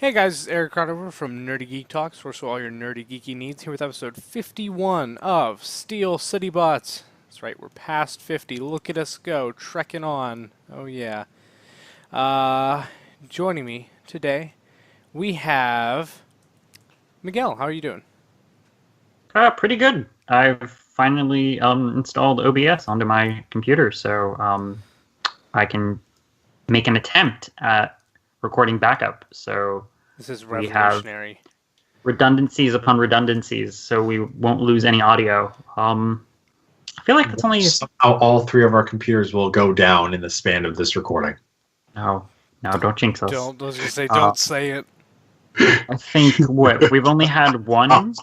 Hey guys, it's Eric Conover from Nerdy Geek Talks, source for all your nerdy geeky needs, here with episode 51 of Steel City Bots. That's right, we're past 50. Look at us go, trekking on. Oh yeah. Joining me today, we have Miguel. How are you doing? Pretty good. I've finally installed OBS onto my computer, so I can make an attempt at recording backup. So This is we have revolutionary. redundancies upon redundancies, so we won't lose any audio. I feel like it's only Somehow all three of our computers will go down in the span of this recording. no, don't jinx us. Don't, I was gonna say, don't say it. I think we've only had one.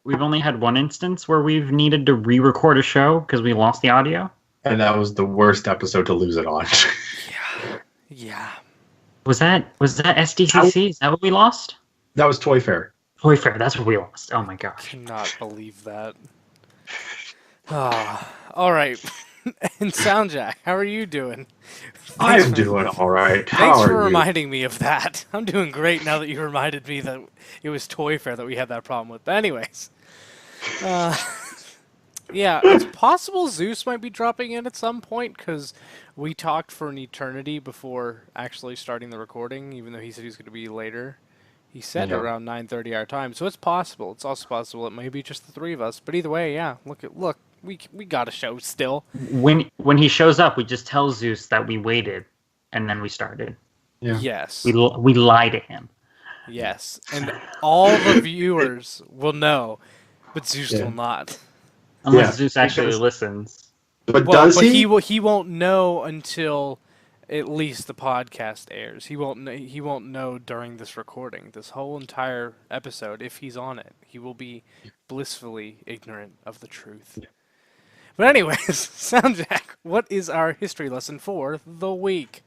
We've only had one instance where we've needed to re-record a show because we lost the audio. And that was the worst episode to lose it on. Yeah. Was that SDCC? Is that what we lost? That was Toy Fair. Toy Fair, that's what we lost. Oh my gosh. Cannot believe that. All right. And Soundjack, how are you doing? I'm doing all right. How Thanks are for you? reminding me of that. I'm doing great now that you reminded me that it was Toy Fair that we had that problem with. But anyways, yeah, it's possible Zeus might be dropping in at some point because we talked for an eternity before actually starting the recording, even though he said he was going to be later. He said Yeah. around 9:30 our time, so it's possible. It's also possible it may be just the three of us. But either way, yeah, look, we got a show still. When he shows up, we just tell Zeus that we waited, and then we started. Yeah. Yes. We lie to him. Yes, and all the viewers will know, but Zeus Yeah. will not. Unless Yeah, Zeus actually because- listens. But Well, does but he? he won't know until at least the podcast airs. He won't know during this recording. This whole entire episode, if he's on it, he will be blissfully ignorant of the truth. Yeah. But anyways, Soundjack, what is our history lesson for the week?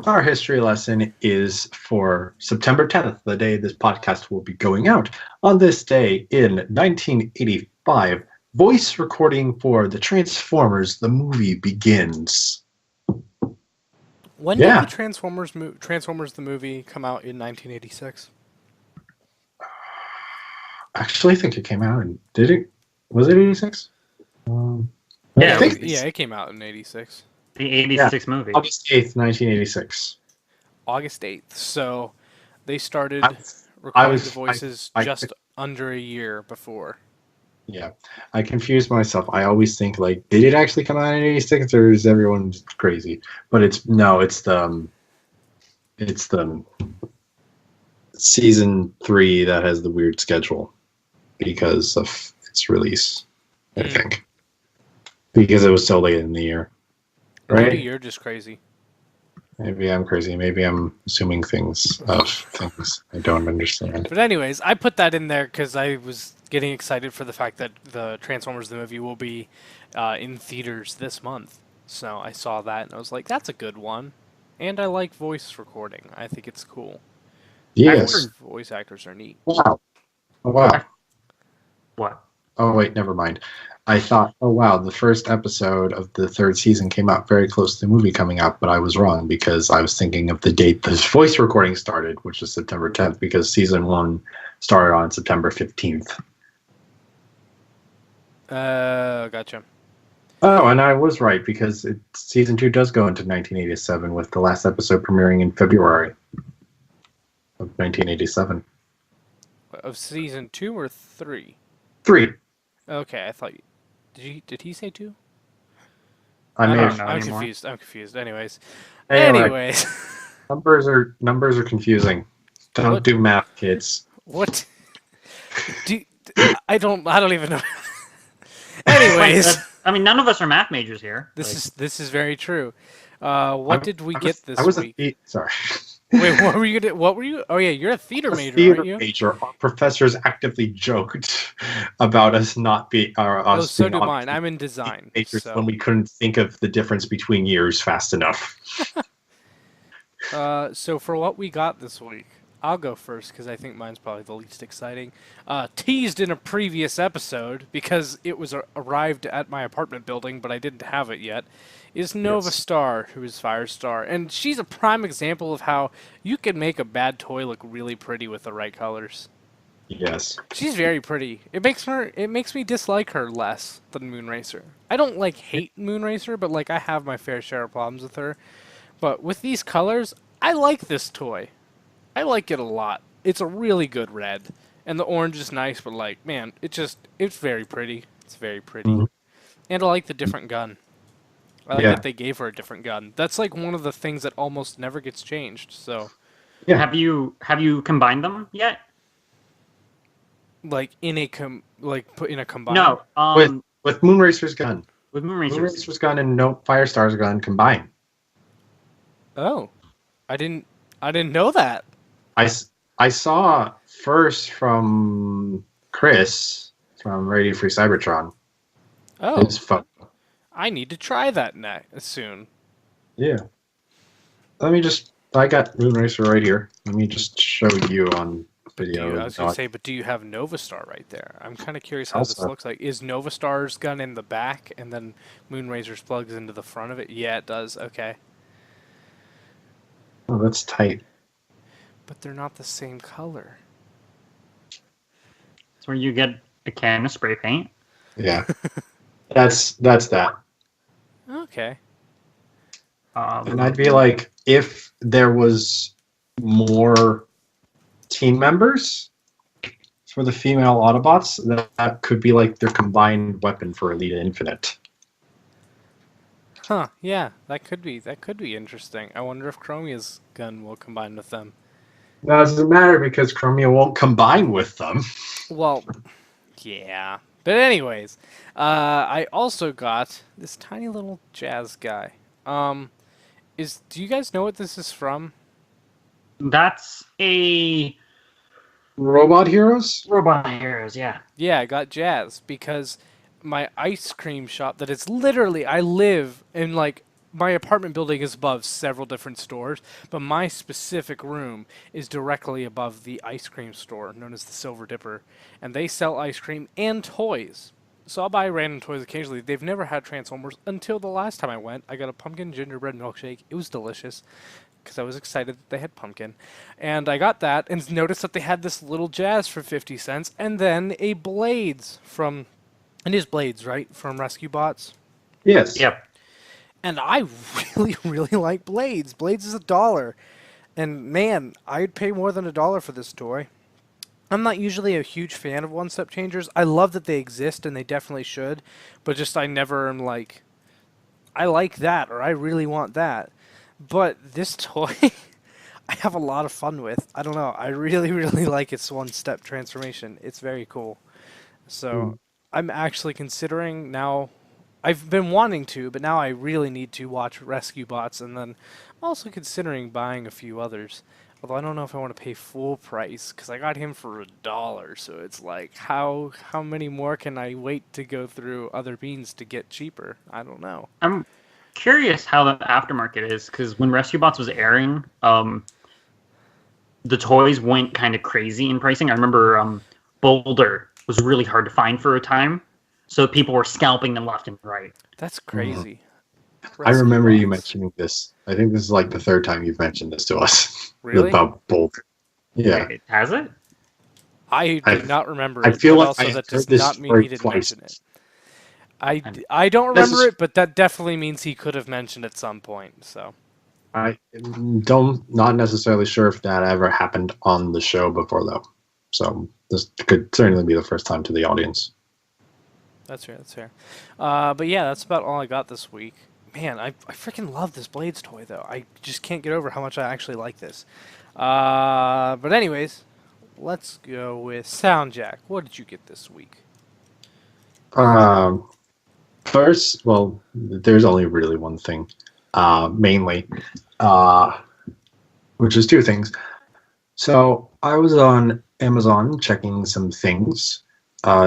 Our history lesson is for September 10th, the day this podcast will be going out. On this day in 1985, voice recording for the Transformers, the movie, begins. When Yeah. did the Transformers the movie come out in 1986? Actually, I think it came out in... Did it? Was it 86? Yeah, I think Yeah, it came out in 86. The 86 movie. August 8th, 1986. August 8th. So they started I recording was- the voices I- just under a year before. Yeah, I confused myself. I always think, like, did it actually come out in 86 or is everyone just crazy? But it's the season 3 that has the weird schedule because of its release, I think. Because it was so late in the year. Maybe Right? you're just crazy. Maybe I'm crazy. Maybe I'm assuming things I don't understand. But anyways, I put that in there because I was getting excited for the fact that the Transformers the movie will be in theaters this month. So I saw that and I was like, that's a good one. And I like voice recording. I think it's cool. Yes. Voice actors are neat. Wow. Oh, wow. What? Oh, wait, never mind. I thought, oh, wow, the first episode of the 3rd season came out very close to the movie coming out, but I was wrong because I was thinking of the date the voice recording started, which is September 10th, because season 1 started on September 15th. Gotcha. Oh, and I was right because season 2 does go into 1987 with the last episode premiering in February of 1987. Of season 2 or 3? 3. Okay, I thought you... Did he say 2? I may don't have know I'm anymore. confused. I'm confused. Anyways. Anyway. Anyways. Numbers are confusing. Don't What? do math, kids. What? I don't even know. Anyways, I mean, none of us are math majors here. this is very true. What did we get this I was week? sorry. Wait, what were you gonna? What were you? Oh yeah, you're a theater major, Theater aren't you? major. Our professors actively joked about us not being Oh, us so being do on mine. I'm in design. majors So, when we couldn't think of the difference between years fast enough. so for what we got this week, I'll go first because I think mine's probably the least exciting. Teased in a previous episode because it was arrived at my apartment building, but I didn't have it yet. Is Nova Yes. Star, who is Firestar, and she's a prime example of how you can make a bad toy look really pretty with the right colors. Yes. She's very pretty. It makes me dislike her less than Moonracer. I don't like hate Moonracer, but like I have my fair share of problems with her. But with these colors, I like this toy. I like it a lot. It's a really good red. And the orange is nice, but like, man, it's very pretty. It's very pretty. Mhm. And I like the different gun. I like Yeah. that they gave her a different gun. That's like one of the things that almost never gets changed. So, Yeah. Have you combined them yet? like put in a combine. No. With Moonracer's gun. With Moonracer. Moonracer's gun and no Firestar's gun combined. Oh. I didn't know that. I saw first from Chris from Radio Free Cybertron. Oh. It's fun. I need to try that soon. Yeah. I got Moonracer right here. Let me just show you on video. I was going to say, but do you have Nova Star right there? I'm kind of curious how this Also. looks like. Is Nova Star's gun in the back and then Moonrazor's plugs into the front of it? Yeah, it does. Okay. Oh, that's tight. But they're not the same color. It's where you get a can of spray paint. Yeah. that's that. Okay. And I'd be like, if there was more team members for the female Autobots, that could be like their combined weapon for Elite Infinite. Huh, yeah, that could be interesting. I wonder if Chromia's gun will combine with them. No, it doesn't matter because Chromia won't combine with them. Well, yeah. But anyways, I also got this tiny little jazz guy. Do you guys know what this is from? That's a Robot Heroes? Robot Heroes, yeah. Yeah, I got Jazz because my ice cream shop that is literally, I live in like, my apartment building is above several different stores, but my specific room is directly above the ice cream store known as the Silver Dipper, and they sell ice cream and toys. So I'll buy random toys occasionally. They've never had Transformers until the last time I went. I got a pumpkin gingerbread milkshake. It was delicious because I was excited that they had pumpkin. And I got that and noticed that they had this little Jazz for 50 cents and then a Blades from... It is Blades, right? From Rescue Bots? Yes. Yep. And I really, really like Blades. Blades is $1. And man, I'd pay more than $1 for this toy. I'm not usually a huge fan of one-step changers. I love that they exist, and they definitely should. But just I never am like, I like that, or I really want that. But this toy, I have a lot of fun with. I don't know. I really, really like its one-step transformation. It's very cool. So I'm actually considering now. I've been wanting to, but now I really need to watch Rescue Bots, and then I'm also considering buying a few others. Although I don't know if I want to pay full price, because I got him for $1, so it's like, how many more can I wait to go through other beans to get cheaper? I don't know. I'm curious how the aftermarket is, because when Rescue Bots was airing, the toys went kind of crazy in pricing. I remember Boulder was really hard to find for a time, so people were scalping them left and right. That's crazy. I remember you mentioning this. I think this is like the third time you've mentioned this to us. Really? About Boulder. Yeah. Wait, has it? I do not remember I it, feel but like also I that heard does this not mean story he didn't twice. mention it. I don't remember is- it, but that definitely means he could have mentioned at some point. So I not necessarily sure if that ever happened on the show before though. So this could certainly be the first time to the audience. that's fair. That's fair. But yeah, that's about all I got this week. Man, I freaking love this Blades toy though. I just can't get over how much I actually like this. But anyways, let's go with Soundjack. What did you get this week? First, well, there's only really one thing, mainly, which is two things. So I was on Amazon checking some things,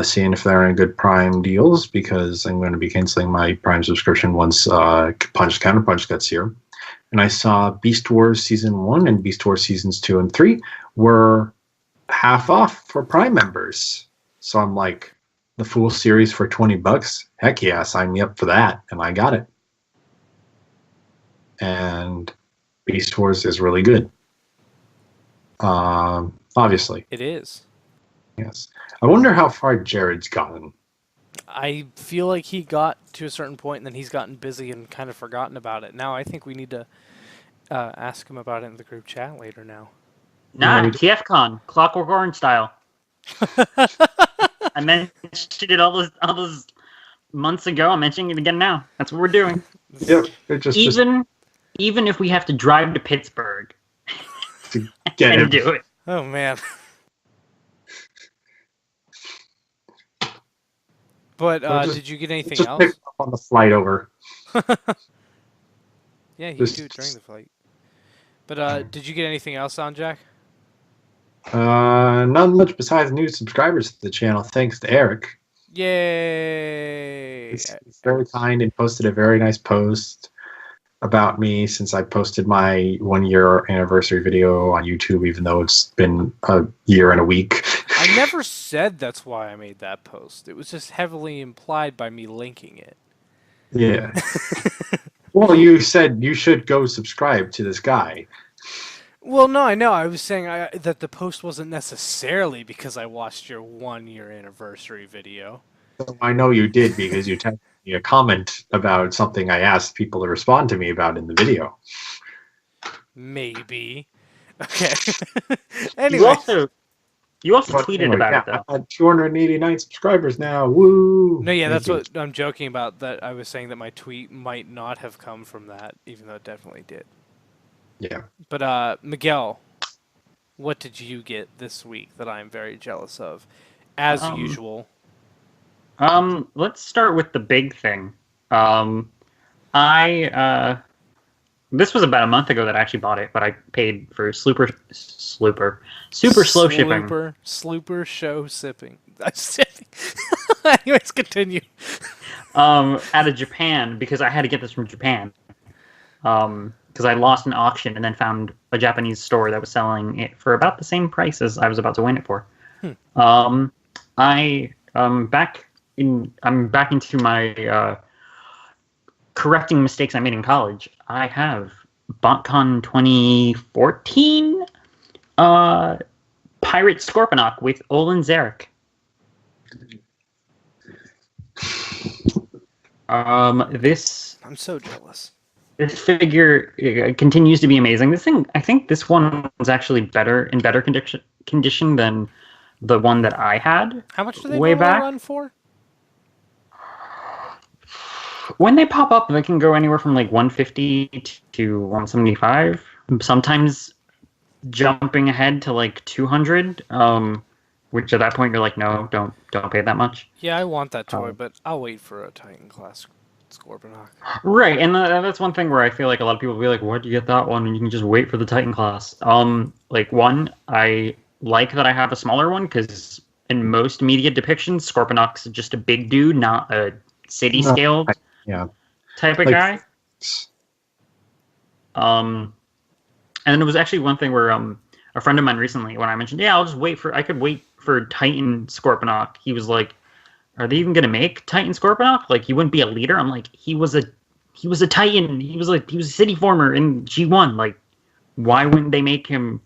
seeing if there are any good Prime deals, because I'm going to be canceling my Prime subscription once Punch Counterpunch gets here. and I saw Beast Wars Season 1 and Beast Wars Seasons 2 and 3 were half off for Prime members. So I'm like, the full series for $20? Heck yeah, sign me up for that. And I got it. And Beast Wars is really good. Obviously. It is. Yes. I wonder how far Jared's gotten. I feel like he got to a certain point and then he's gotten busy and kind of forgotten about it. Now I think we need to ask him about it in the group chat later now. Nah, TFCon, Clockwork Orange style. I mentioned it all those months ago. I'm mentioning it again now. That's what we're doing. Yep. Even if we have to drive to Pittsburgh to get and do it. Oh man. But did you get anything else? Pick up on the flight over. Yeah, he could do it during the flight. But did you get anything else on, Jack? Not much besides new subscribers to the channel, thanks to Eric. Yay! He's very kind and posted a very nice post about me since I posted my 1-year anniversary video on YouTube, even though it's been a year and a week. I never said that's why I made that post. It was just heavily implied by me linking it. Yeah. Well, you said you should go subscribe to this guy. Well, no, I know. I was saying that the post wasn't necessarily because I watched your 1-year anniversary video. So I know you did because you texted me a comment about something I asked people to respond to me about in the video. Maybe. Okay. Anyway. You also tweeted about it, though. I had 289 subscribers now. Woo! No, yeah, that's what I'm joking about. That I was saying that my tweet might not have come from that, even though it definitely did. Yeah. But Miguel, what did you get this week that I'm very jealous of, as usual? Let's start with the big thing. This was about a month ago that I actually bought it, but I paid for super slow shipping. Slooper show sipping. Anyways, continue. Out of Japan, because I had to get this from Japan. Because I lost an auction and then found a Japanese store that was selling it for about the same price as I was about to win it for. I'm back into my correcting mistakes I made in college. I have BotCon 2014 Pirate Scorponok with Olin Zarek. I'm so jealous. This figure continues to be amazing. This thing, I think this one was actually in better condition than the one that I had. How much do they way back run for? When they pop up, they can go anywhere from like 150 to 175. Sometimes jumping ahead to like 200. Which at that point you're like, no, don't pay that much. Yeah, I want that toy, but I'll wait for a Titan class Scorponok. Right, and that's one thing where I feel like a lot of people will be like, why'd you get that one? And you can just wait for the Titan class. Like one, I like that I have a smaller one because in most media depictions, Scorponok's just a big dude, not a city-scaled type of guy. And it was actually one thing where a friend of mine recently, when I mentioned, I could wait for Titan Scorponok, he was like, are they even gonna make Titan Scorponok? Like, he wouldn't be a leader. I'm like, he was a Titan. He was a city former in G1. Like, why wouldn't they make him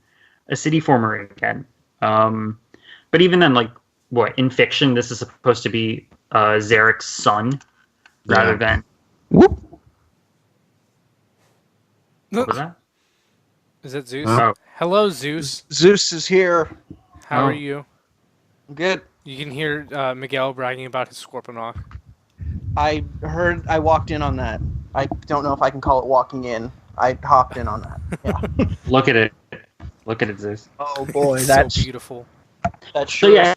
a city former again? But even then, like, what in fiction, this is supposed to be Zarek's son rather than. Whoop. What was that? Is that Zeus? Oh. Hello, Zeus. Zeus is here. How are you? Good. You can hear Miguel bragging about his Scorponok. I walked in on that. I don't know if I can call it walking in. I hopped in on that. Yeah. Look at it, Zeus. Oh boy, That's so beautiful. That's so yeah.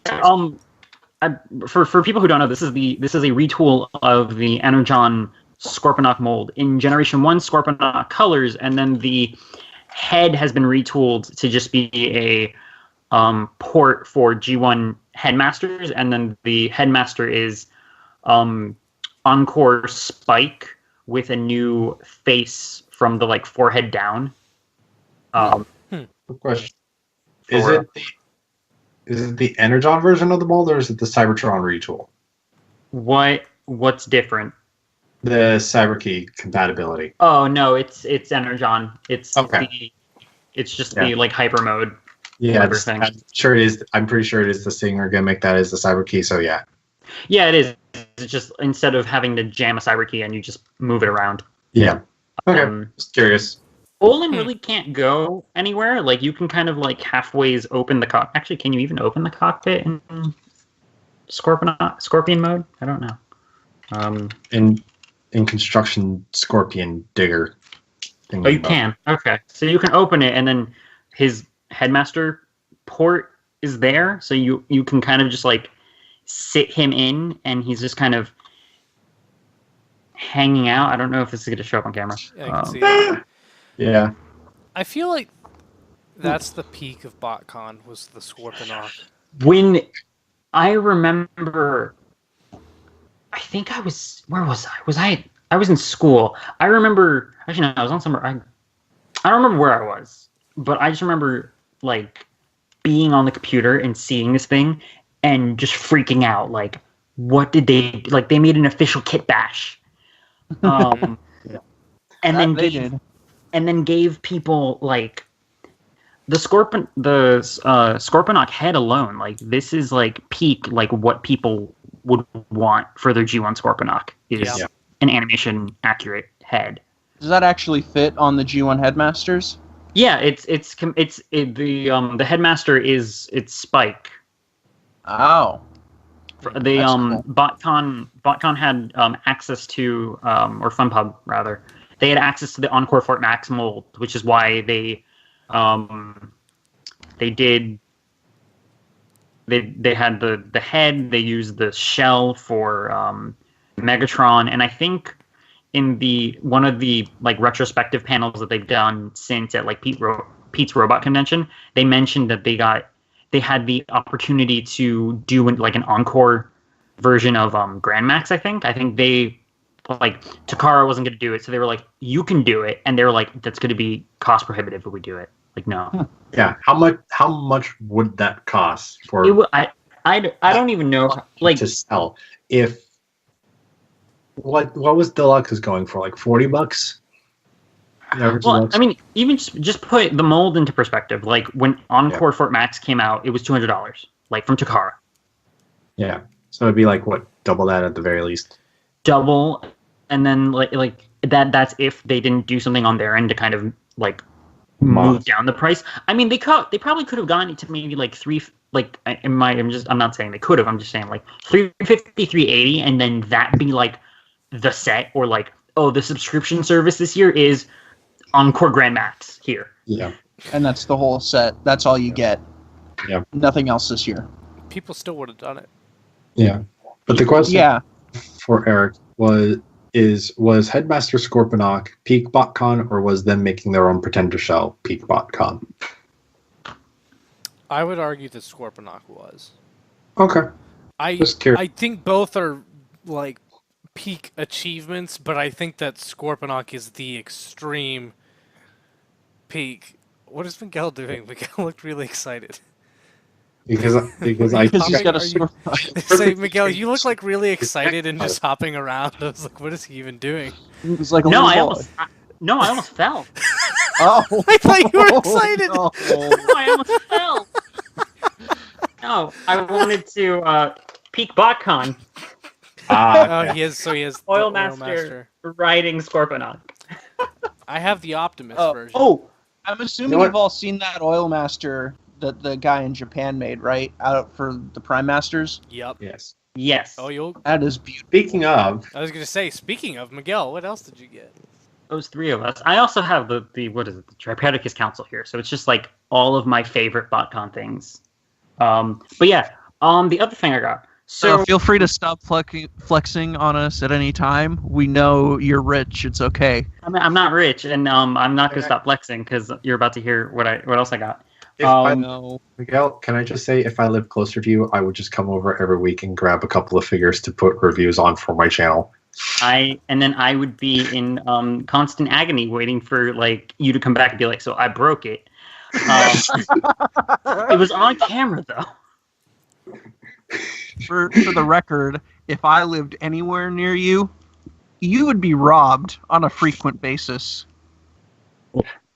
For people who don't know, this is a retool of the Energon Scorponok mold in Generation 1 Scorponok colors, and then the head has been retooled to just be a port for G1 headmasters, and then the headmaster is Encore Spike with a new face from the like forehead down. Quick question: Is it the Energon version of the mold, or is it the Cybertron retool? What's different? The CyberKey compatibility. Oh no, it's Energon. It's okay. It's just the like hyper mode. Yeah, I'm sure it is. I'm pretty sure it is the Singer gimmick that is the CyberKey. So yeah. Yeah, it is. It's just instead of having to jam a CyberKey and you just move it around. Yeah. Okay. Just curious. Olin really can't go anywhere. Like you can kind of like halfways open the cockpit. Actually, can you even open the cockpit in Scorpion mode? I don't know. In construction Scorpion Digger. Oh, you can. Okay, so you can open it, and then his headmaster port is there, so you can kind of just like sit him in, and he's just kind of hanging out. I don't know if this is going to show up on camera. Yeah, I can see that. Yeah. I feel like that's the peak of BotCon was the Scorponok. When I remember, I think I was. Where was I? I was in school. I remember. Actually, no, I was on summer. I don't remember where I was, but I just remember like being on the computer and seeing this thing and just freaking out. Like, what did they like? They made an official kit bash, Yeah. and then gave people like the Scorponok head alone. Like, this is like peak like what people would want for their G1 Scorponok is an animation accurate head. Does that actually fit on the G1 Headmasters? Yeah, the headmaster is Spike. Oh, The cool. BotCon had access to or FunPub rather. They had access to the Encore Fort Max mold, which is why they had the head. They used the shell for Megatron, and I think in one of the like retrospective panels that they've done since at like Pete's Robot Convention, they mentioned that they had the opportunity to do like an encore version of Grand Max. I think they like Takara wasn't going to do it, so they were like, "You can do it," and they were like, "That's going to be cost prohibitive if we do it." Like, no. Yeah. How much would that cost for? I don't even know like to sell if. What was Deluxe going for? Like $40? Well, I mean, even just put the mold into perspective. Like when Encore Fort Max came out, it was $200, like from Takara. Yeah, so it'd be like what, double that at the very least. Double, and then like that. That's if they didn't do something on their end to kind of like move down the price. I mean, they probably could have gone into maybe like three. Like I'm not saying they could have. I'm just saying like 350, 380, and then that be like the set, or like, oh, the subscription service this year is Encore Grand Max here. Yeah. And that's the whole set. That's all you get. Yeah. Nothing else this year. People still would have done it. Yeah. But the question for Eric was Headmaster Scorponok peak BotCon, or was them making their own Pretender Shell peak BotCon? I would argue that Scorponok was. Okay. I think both are like peak achievements, but I think that Scorponok is the extreme peak. What is Miguel doing? Miguel looked really excited. Because he's got a Scorponok. Say, Miguel, you look like really excited and just hopping around. I was like, what is he even doing? He was like, I almost fell. Oh, I thought you were excited. No. I almost fell. No, I wanted to peak BotCon. He has Oil Master riding Scorponok. I have the Optimus version. Oh, I'm assuming you've all seen that Oil Master that the guy in Japan made, right? Out for the Prime Masters. Yep. Yes. Oh, that is beautiful. Speaking of, I was gonna say, speaking of Miguel, what else did you get? Those three of us. I also have the what is it? The Tripodicus Council here. So it's just like all of my favorite BotCon things. But yeah. The other thing I got. So feel free to stop flexing on us at any time. We know you're rich. It's okay. I'm not rich, and I'm not gonna stop flexing because you're about to hear what else I got. Miguel, can I just say, if I lived closer to you, I would just come over every week and grab a couple of figures to put reviews on for my channel. And then I would be in constant agony waiting for like you to come back and be like, so I broke it. It was on camera though. For the record, if I lived anywhere near you, you would be robbed on a frequent basis.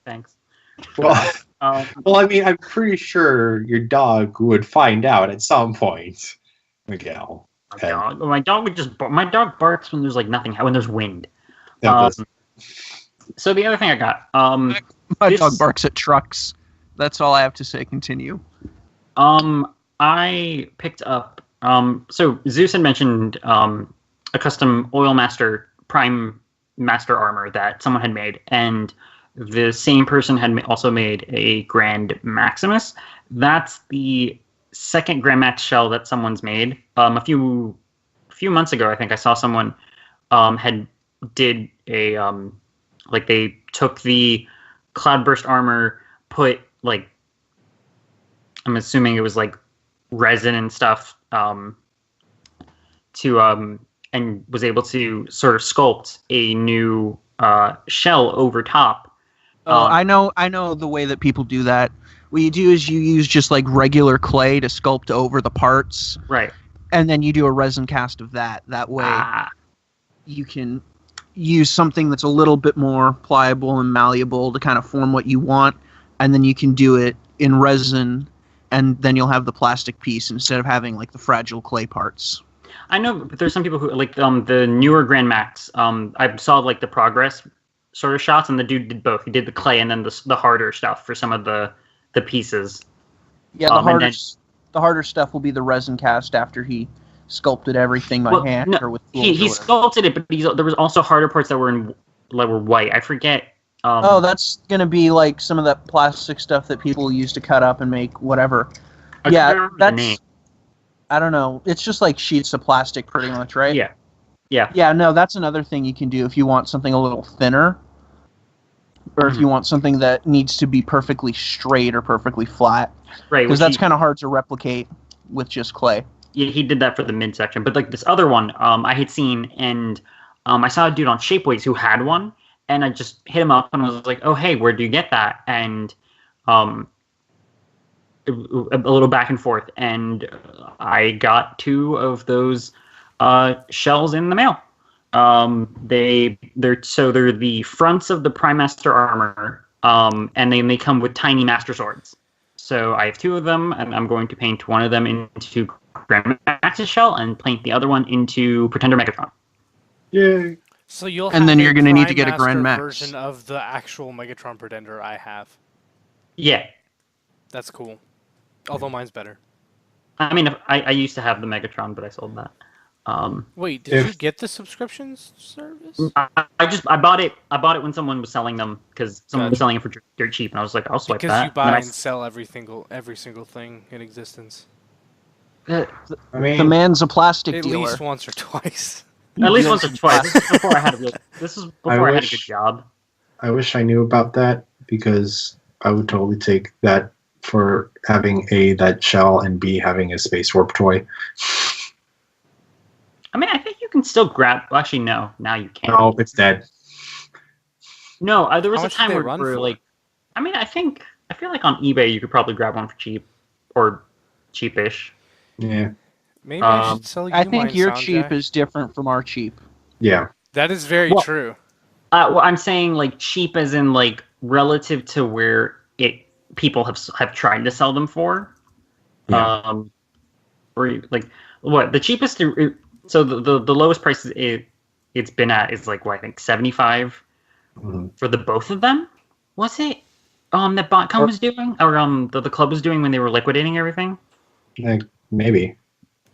Thanks. Well, well, I mean, I'm pretty sure your dog would find out at some point, Miguel. My dog would just my dog barks when there's like nothing, when there's wind. Yeah, So the other thing I got, My dog barks at trucks. That's all I have to say. Continue. I picked up. So Zeus had mentioned a custom Oil Master Prime Master armor that someone had made, and the same person had also made a Grand Maximus. That's the second Grand Max shell that someone's made. A few months ago, I think I saw someone had did a like they took the Cloudburst armor, put like I'm assuming it was like resin and stuff to and was able to sort of sculpt a new shell over top. I know the way that people do that. What you do is you use just like regular clay to sculpt over the parts, Right. and then you do a resin cast of that. That way, you can use something that's a little bit more pliable and malleable to kind of form what you want, and then you can do it in resin, and then you'll have the plastic piece instead of having like the fragile clay parts. I know, but there's some people who like the newer Grand Max. I saw like the progress sort of shots, and the dude did both. He did the clay and then the harder stuff for some of the pieces. Yeah, the harder stuff will be the resin cast after he sculpted everything by hand or with tools. He sculpted it, but there was also harder parts that were white. I forget. That's gonna be like some of that plastic stuff that people use to cut up and make whatever. That's. I don't know. It's just like sheets of plastic, pretty much, right? Yeah. Yeah. Yeah. No, that's another thing you can do if you want something a little thinner, or if you want something that needs to be perfectly straight or perfectly flat. Right. Because that's kind of hard to replicate with just clay. Yeah, he did that for the midsection, but like this other one, I had seen, and I saw a dude on Shapeways who had one, and I just hit him up and was like, "Oh, hey, where do you get that?" And a little back and forth, and I got 2 of those shells in the mail. They're the fronts of the Prime Master armor, and then they come with tiny Master swords. So I have 2 of them, and I'm going to paint one of them into Grand Max's shell and paint the other one into Pretender Megatron. Yay! So you'll and have then you're going to need to get a Grand Max version of the actual Megatron Pretender I have. Yeah, that's cool. Although mine's better. I mean, I used to have the Megatron, but I sold that. Wait, did you get the subscription service? I bought it. I bought it when someone was selling them because someone was selling it for dirt cheap, and I was like, I'll swipe that. Because you buy and sell every single thing in existence. I mean, the man's a plastic at dealer. At least once or twice. At least once or twice. This is before I had a good job. I wish I knew about that, because I would totally take that for having A, that shell, and B, having a Space Warp toy. I mean, I think you can still grab. Well, actually, no. Now you can't. No, it's dead. No, there was How a time where like, I mean, I feel like on eBay you could probably grab one for cheap, or cheapish. Yeah. Maybe I should sell you I think mine, your Soundjack. cheap is different from our cheap. Yeah. That is very true. Well, I'm saying like cheap as in like relative to where people have tried to sell them for. Yeah. Or like what the cheapest. So the lowest price it's been at is like what I think $75 for the both of them. Was it that BotCon was doing, or the club was doing when they were liquidating everything? Maybe.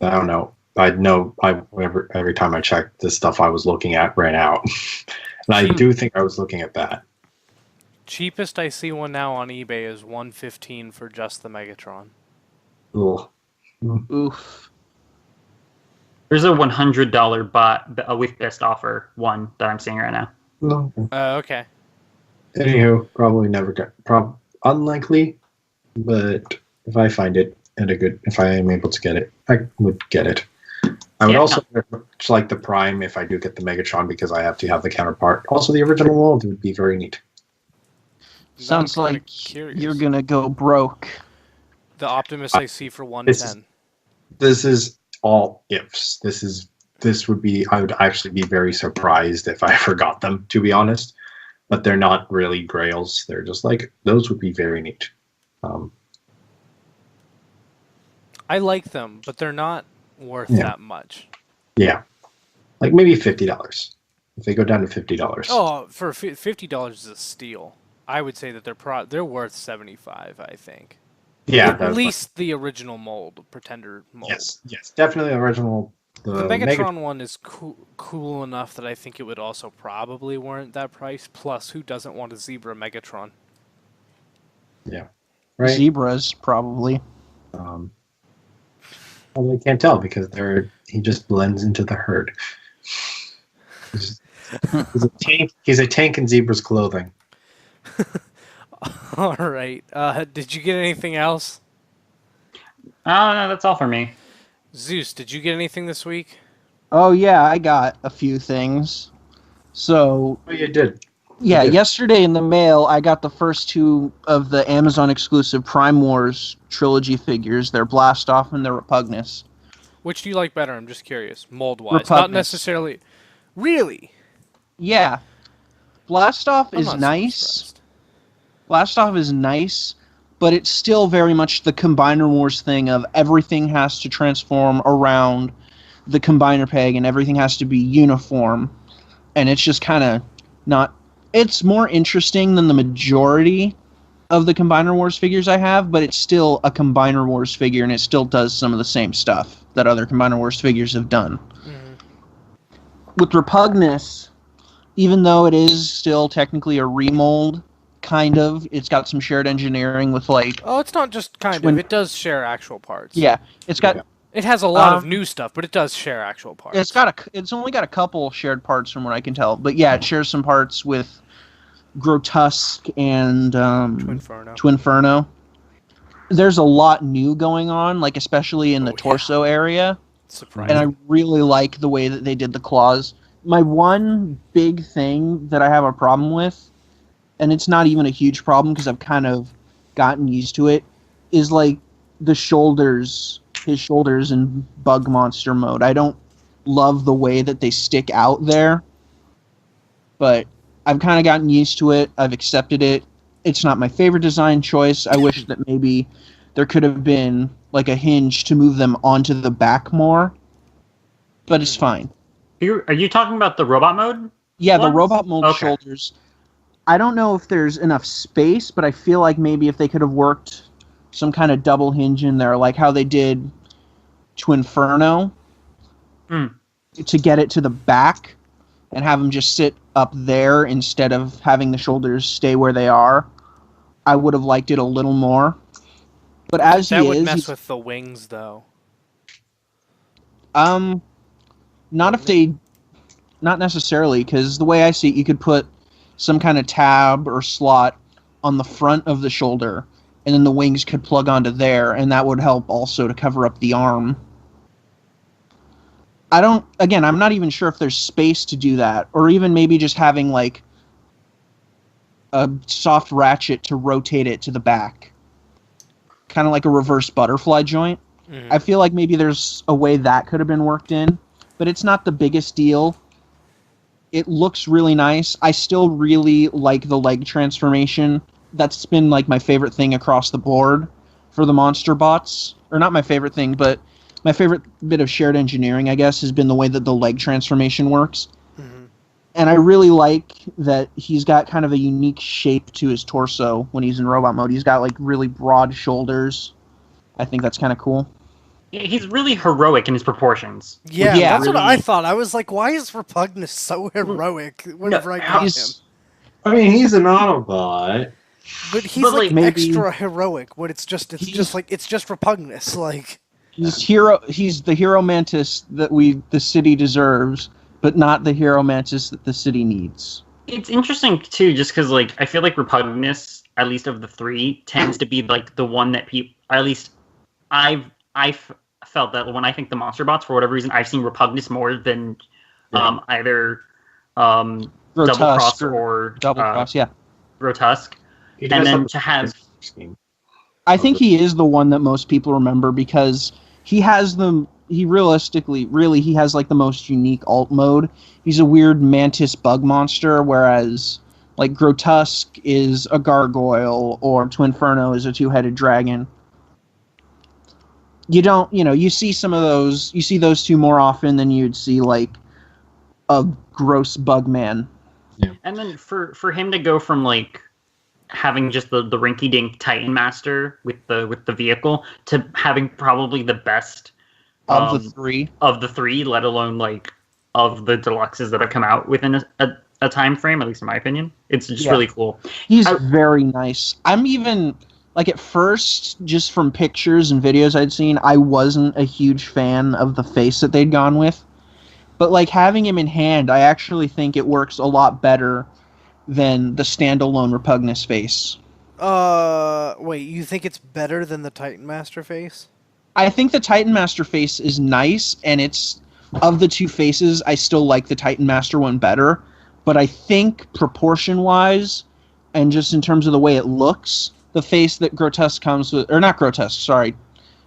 I don't know. I know every time I checked, the stuff I was looking at ran out. And I do think I was looking at that. Cheapest I see one now on eBay is $115 for just the Megatron. Ugh. Oof. There's a $100 bot with best offer one that I'm seeing right now. No. Okay. Anywho, probably never get. Unlikely, but if I find it at if I am able to get it, I would get it. I would Yeah. also like the Prime if I do get the Megatron because I have to have the counterpart. Also, the original mold would be very neat. Sounds I'm kinda like curious. you're gonna go broke. The Optimus I see for This 110. This is all ifs. I would actually be very surprised if I forgot them, to be honest. But they're not really grails. They're just like, those would be very neat. I like them, but they're not worth Yeah. that much. Yeah. Like maybe $50. If they go down to $50. Oh, for $50 is a steal. I would say that they're worth 75. I think. Yeah. At least the original mold, Pretender mold. Yes. Definitely the original. The Megatron one is cool enough that I think it would also probably warrant that price. Plus, who doesn't want a zebra Megatron? Yeah. Right. Zebras, probably. Well, they can't tell because he just blends into the herd. He's a tank. He's a tank in zebra's clothing. All right. Did you get anything else? Oh, no, that's all for me. Zeus, did you get anything this week? Oh yeah, I got a few things. So Oh, you did. yeah, You did. yesterday in the mail I got the first two of the Amazon exclusive Prime Wars trilogy figures. They're Blastoff and they're Repugnus. Which do you like better? I'm just curious. Mold-wise. Not Repugnus. necessarily. Really? Yeah. Blastoff I'm is not so nice. impressed. Blastoff is nice, but it's still very much the Combiner Wars thing of everything has to transform around the Combiner peg and everything has to be uniform. And it's just kind of not... It's more interesting than the majority of the Combiner Wars figures I have, but it's still a Combiner Wars figure and it still does some of the same stuff that other Combiner Wars figures have done. With Repugnus, even though it is still technically a remold, kind of, it's got some shared engineering with like... Oh, it's not just kind of. It does share actual parts. Yeah, it's got... Yeah. It has a lot of new stuff, but it does share actual parts. It's only got a couple shared parts from what I can tell, but yeah, it shares some parts with Grotesque and Twinferno. There's a lot new going on, like especially in the torso area, Surprising. and I really like the way that they did the claws. My one big thing that I have a problem with, and it's not even a huge problem because I've kind of gotten used to it, is like the shoulders. His shoulders in Bug Monster mode. I don't love the way that they stick out there, but I've kind of gotten used to it. I've accepted it. It's not my favorite design choice. I wish that maybe there could have been like a hinge to move them onto the back more, but it's fine. Are you talking about the robot mode? Yeah, the ones? robot mold Okay. shoulders. I don't know if there's enough space, but I feel like maybe if they could have worked some kind of double hinge in there, like how they did Twinferno, to get it to the back and have them just sit up there instead of having the shoulders stay where they are, I would have liked it a little more. But as that he would is, mess he's- with the wings, though. not if they, not necessarily, because the way I see it, you could put some kind of tab or slot on the front of the shoulder, and then the wings could plug onto there, and that would help also to cover up the arm. I'm not even sure if there's space to do that, or even maybe just having like a soft ratchet to rotate it to the back. Kind of like a reverse butterfly joint. I feel like maybe there's a way that could have been worked in, but it's not the biggest deal. It looks really nice. I still really like the leg transformation. That's been like my favorite thing across the board for the monster bots. Or not my favorite thing, but my favorite bit of shared engineering, I guess, has been the way that the leg transformation works. And I really like that he's got kind of a unique shape to his torso when he's in robot mode. He's got like really broad shoulders. I think that's kind of cool. Yeah, he's really heroic in his proportions. Yeah, Yeah. that's what Really- I thought. I was like, why is Repugnus so heroic whenever I got him? He's I mean, he's an Autobot. But he's But, like like, maybe- extra heroic when it's just Repugnus. Like, He's the hero mantis that the city deserves, but not the hero mantis that the city needs. It's interesting too, just because like I feel like Repugnus, at least of the three, tends to be like the one that people, at least I've felt that when I think the monster bots, for whatever reason, I've seen Repugnus more than either Double Cross or Double Cross, yeah. Grotesque. He And does then have to have... I think he is the one that most people remember because he has he realistically, really, he has like the most unique alt mode. He's a weird mantis bug monster, whereas like Grotesque is a gargoyle or Twinferno is a two-headed dragon. You see some of those, you see those two more often than you'd see like a gross bug man. Yeah. And then for him to go from like having just the rinky-dink Titan Master with the vehicle to having probably the best of the three, let alone like of the deluxes that have come out within a time frame, at least in my opinion. It's just really cool. He's very nice. I'm even like at first, just from pictures and videos I'd seen, I wasn't a huge fan of the face that they'd gone with. But like having him in hand, I actually think it works a lot better than the standalone Repugnus face. Wait, you think it's better than the Titan Master face? I think the Titan Master face is nice, and it's of the two faces, I still like the Titan Master one better. But I think proportion-wise, and just in terms of the way it looks, the face that Grotesque comes with, or not Grotesque, sorry,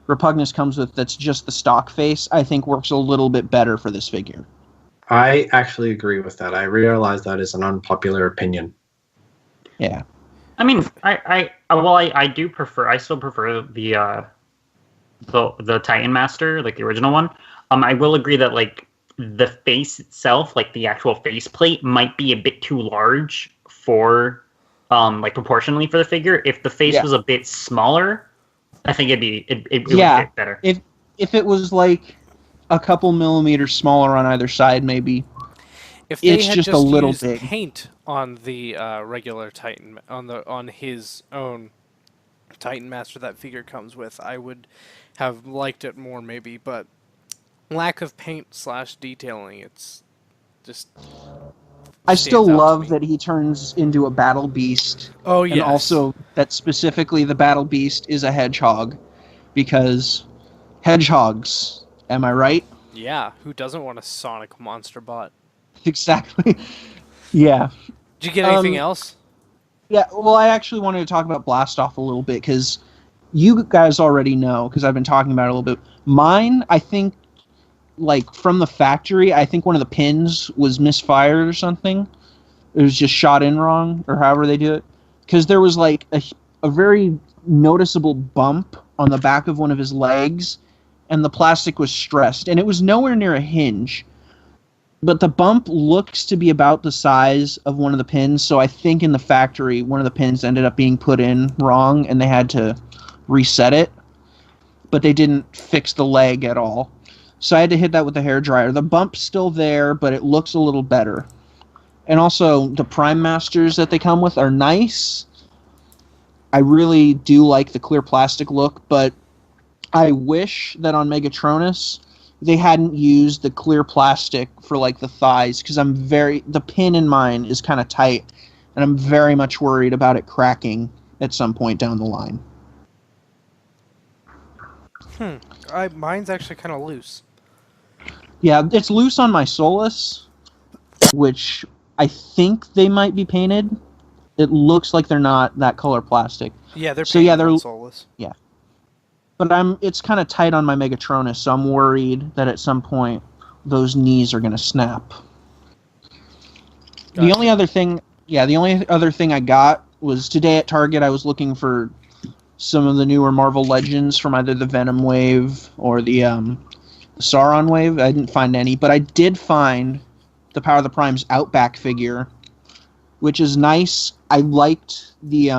Repugnus comes with, that's just the stock face, I think works a little bit better for this figure. I actually agree with that. I realize that is an unpopular opinion. Yeah. I mean, I do prefer. I still prefer the Titan Master, like the original one. I will agree that like the face itself, like the actual faceplate, might be a bit too large for, like proportionally for the figure. If the face was a bit smaller, I think it would fit better. If it was like a couple millimeters smaller on either side, maybe. If they it's had just a little used big. Paint on the regular Titan, on his own Titan Master that figure comes with, I would have liked it more, maybe. But lack of paint / detailing, it's just. I still love that he turns into a battle beast. Oh yeah, and also that specifically the battle beast is a hedgehog, because hedgehogs. Am I right? Yeah, who doesn't want a Sonic monster bot? Exactly. Yeah. Did you get anything else? Yeah, well, I actually wanted to talk about Blastoff a little bit, because you guys already know, because I've been talking about it a little bit. Mine, I think, like, from the factory, I think one of the pins was misfired or something. It was just shot in wrong, or however they do it. Because there was, like, a very noticeable bump on the back of one of his legs, and the plastic was stressed, and it was nowhere near a hinge. But the bump looks to be about the size of one of the pins, so I think in the factory, one of the pins ended up being put in wrong, and they had to reset it. But they didn't fix the leg at all. So I had to hit that with a hairdryer. The bump's still there, but it looks a little better. And also, the Prime Masters that they come with are nice. I really do like the clear plastic look, but I wish that on Megatronus they hadn't used the clear plastic for like the thighs, because the pin in mine is kind of tight, and I'm very much worried about it cracking at some point down the line. Mine's actually kind of loose. Yeah, it's loose on my Solus, which I think they might be painted. It looks like they're not that color plastic. Yeah, they're painted on Solus. Yeah. But it's kind of tight on my Megatronus, so I'm worried that at some point those knees are going to snap. Gotcha. The only other thing I got was today at Target. I was looking for some of the newer Marvel Legends from either the Venom wave or the Sauron wave. I didn't find any, but I did find the Power of the Prime's Outback figure, which is nice. I liked the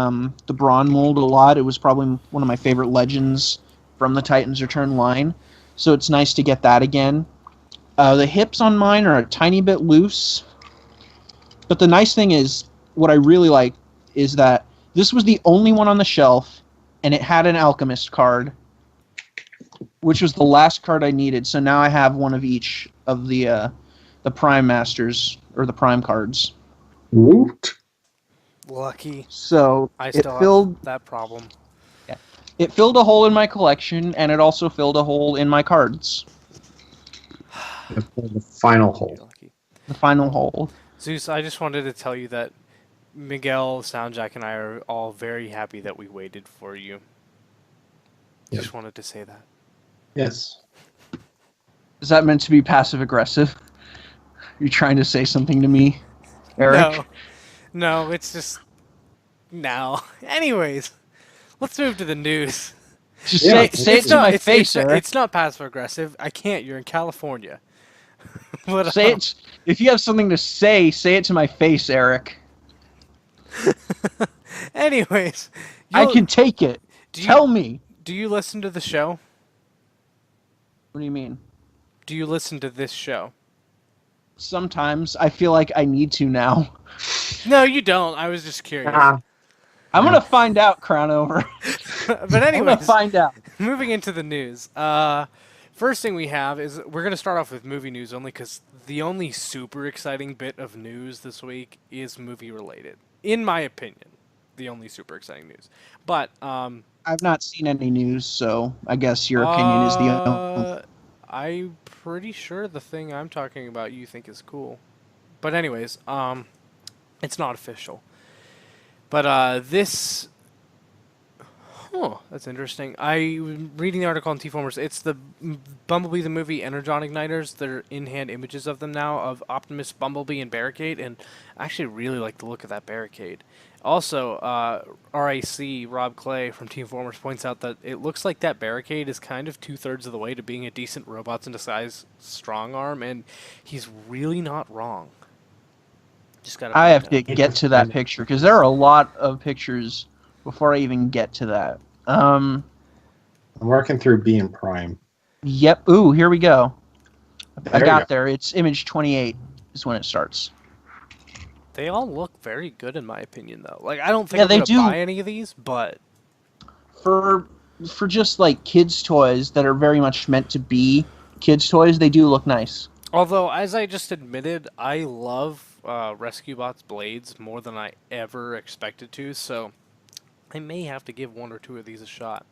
Brawn mold a lot. It was probably one of my favorite Legends from the Titans Return line, so it's nice to get that again. The hips on mine are a tiny bit loose, but the nice thing is, what I really like is that this was the only one on the shelf, and it had an Alchemist card, which was the last card I needed, so now I have one of each of the Prime Masters, or the Prime cards. Woot. Lucky. So I still have that problem. Yeah. It filled a hole in my collection, and it also filled a hole in my cards. The final hole. The final hole. Zeus, I just wanted to tell you that Miguel, Soundjack, and I are all very happy that we waited for you. Yep. Just wanted to say that. Yes. Is that meant to be passive-aggressive? You trying to say something to me, Eric? No, it's just... No. Anyways, let's move to the news. Just say it to my face, Eric. It's not passive-aggressive. I can't. You're in California. But, Say it. If you have something to say it to my face, Eric. Anyways. I can take it. Tell me. Do you listen to the show? What do you mean? Do you listen to this show? Sometimes. I feel like I need to now. No, you don't. I was just curious. I'm going to find out, Crown Over. But anyways, I'm going to find out. Moving into the news. First thing we have is we're going to start off with movie news only because the only super exciting bit of news this week is movie related. In my opinion, the only super exciting news. But I've not seen any news, so I guess your opinion is the only. I'm pretty sure the thing I'm talking about you think is cool. But anyways, it's not official. But this... Oh, that's interesting. I'm reading the article on T-Formers. It's the Bumblebee the movie Energon Igniters. They're in-hand images of them now, of Optimus, Bumblebee, and Barricade, and I actually really like the look of that Barricade. Also, RAC, Rob Clay from T-Formers, points out that it looks like that Barricade is kind of 2/3 of the way to being a decent Robots in Disguise strong arm, and he's really not wrong. Just gotta I have to get to that picture, because there are a lot of pictures before I even get to that. I'm working through B and Prime. Yep. Ooh, here we go. I got go. there. It's image 28 is when it starts. They all look very good in my opinion, though. Like, I don't think I'm they gonna do. buy any of these, but For just like kids' toys that are very much meant to be kids' toys, they do look nice. although, as I just admitted, I love Rescue Bot's blades more than I ever expected to, so I may have to give one or two of these a shot.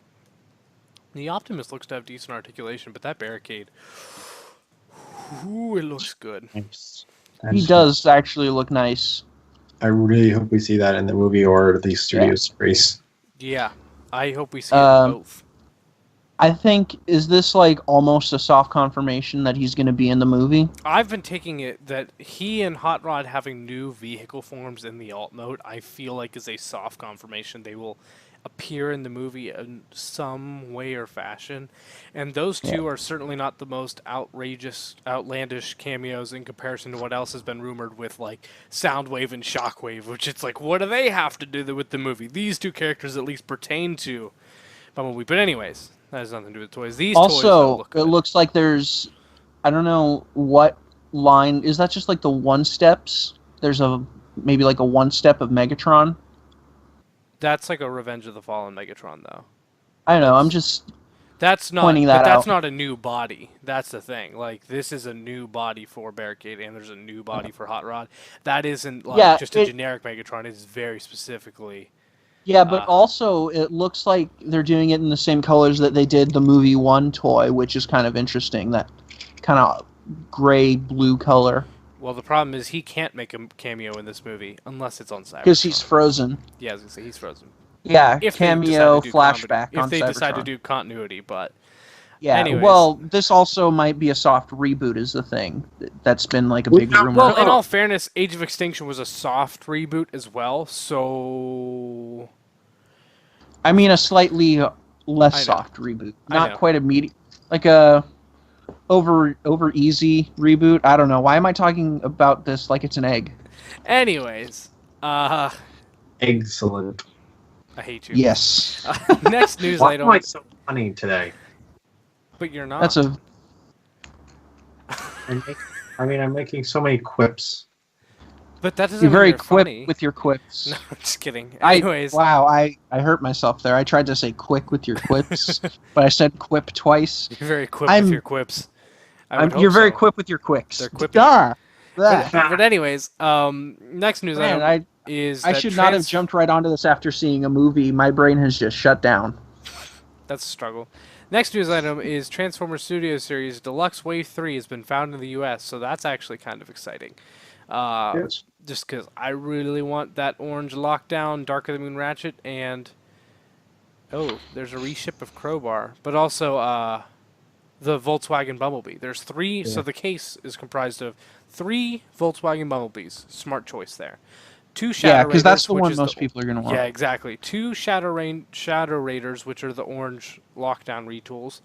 The Optimus looks to have decent articulation, but that Barricade, ooh, it looks good. Nice. He does actually look nice. I really hope we see that in the movie or the studio series. Yeah, I hope we see it in both. I think, is this like almost a soft confirmation that he's going to be in the movie? I've been taking it that he and Hot Rod having new vehicle forms in the alt mode, I feel like is a soft confirmation they will appear in the movie in some way or fashion. And those two are certainly not the most outrageous, outlandish cameos in comparison to what else has been rumored with like Soundwave and Shockwave, which it's like, what do they have to do with the movie? These two characters at least pertain to Bumblebee. But anyways, that has nothing to do with toys. These toys also, look it good. looks like there's, I don't know what line, is that just like the one steps? There's maybe like a one step of Megatron? That's like a Revenge of the Fallen Megatron, though. I don't know, I'm just That's not, pointing that but that's out. not a new body. That's the thing. Like, this is a new body for Barricade, and there's a new body for Hot Rod. That isn't like just a generic Megatron. It's very specifically. Yeah, but also it looks like they're doing it in the same colors that they did the movie 1 toy, which is kind of interesting. That kind of gray-blue color. Well, the problem is he can't make a cameo in this movie unless it's on Cybertron. Because he's frozen. Yeah, I was going to say he's frozen. Yeah, If they cameo, decide to do flashback if on they decide to Cybertron. do continuity, but... Yeah, Anyways. well, this also might be a soft reboot is the thing. That's been like a big rumor. Well, in all fairness, Age of Extinction was a soft reboot as well, so... I mean a slightly less I know. soft reboot. I Not know. quite a like a over easy reboot. I don't know. Why am I talking about this like it's an egg? Anyways, Excellent. I hate you. Yes. Next news Why item. am I so funny today? But you're not. That's a I'm making so many quips. But that doesn't you're mean very you're quick funny. with your quips. No, I'm just kidding. Anyways, I hurt myself there. I tried to say quick with your quips, but I said quip twice. you're very quick with your quips. I would hope You're very so. quick with your quicks. They're quippy. Dar. But anyways, next news Man, item is I that should not have jumped right onto this after seeing a movie. My brain has just shut down. that's a struggle. Next news item is Transformers Studio Series Deluxe Wave 3 has been found in the U.S., so that's actually kind of exciting. Yes. Just because I really want that orange Lockdown, Dark of the Moon Ratchet, and... Oh, there's a reship of Crowbar. But also the Volkswagen Bumblebee. There's 3, so the case is comprised of 3 Volkswagen Bumblebees. Smart choice there. 2 Shadow Raiders. Yeah, because that's the one most people are going to want. Yeah, exactly. 2 Shadow Raiders, which are the orange Lockdown retools.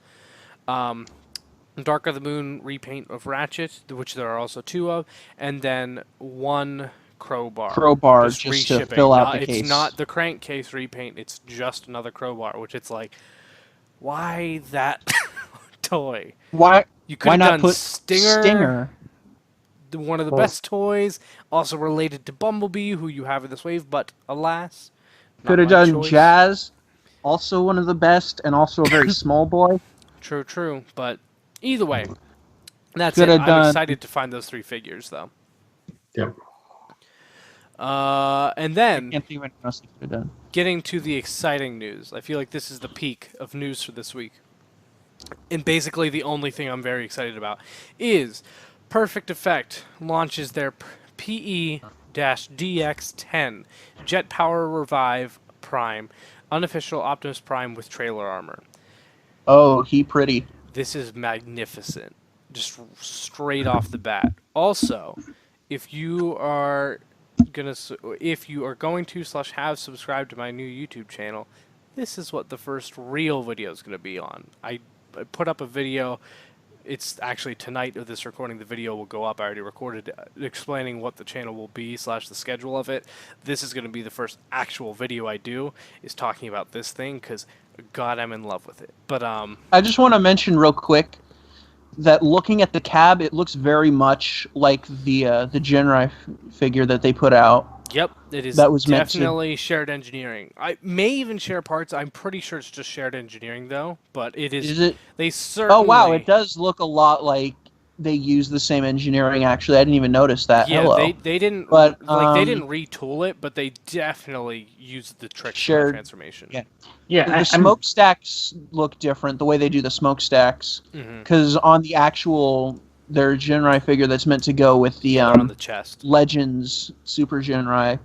Dark of the Moon repaint of Ratchet, which there are also 2 of. And then 1 Crowbar just to fill out the case. It's not the crankcase repaint, it's just another Crowbar, which it's like, why that toy? Why You could why have not done put Stinger, one of the best toys, also related to Bumblebee, who you have in this wave, but alas, Could have done Jazz, also one of the best, and also a very small boy. True, but either way, that's Could it. have I'm done- excited to find those 3 figures, though. Yep. And then... Can't think of anything else you could have done. Getting to the exciting news. I feel like this is the peak of news for this week. And basically the only thing I'm very excited about is Perfect Effect launches their PE-DX10 Jet Power Revive Prime, unofficial Optimus Prime with trailer armor. Oh, he pretty. This is magnificent. Just straight off the bat. Also, if you are going to / have subscribed to my new YouTube channel, this is what the first real video is going to be on. I put up a video. It's actually tonight of this recording. The video will go up. I already recorded explaining what the channel will be / the schedule of it. This is going to be the first actual video I do, is talking about this thing, because God, I'm in love with it. But I just want to mention real quick that looking at the cab, it looks very much like the Genrai figure that they put out. Yep, it is That was definitely shared engineering. I may even share parts. I'm pretty sure it's just shared engineering, though. But it is. Is it? They certainly. Oh wow, it does look a lot like they use the same engineering. Actually, I didn't even notice that. Yeah, Hello. they didn't. But, they didn't retool it, but they definitely used the trick Shared- transformation. yeah. Yeah, The smokestacks look different, the way they do the smokestacks. Because on the actual, their Genrai figure that's meant to go with the on the chest. Legends Super Genrai,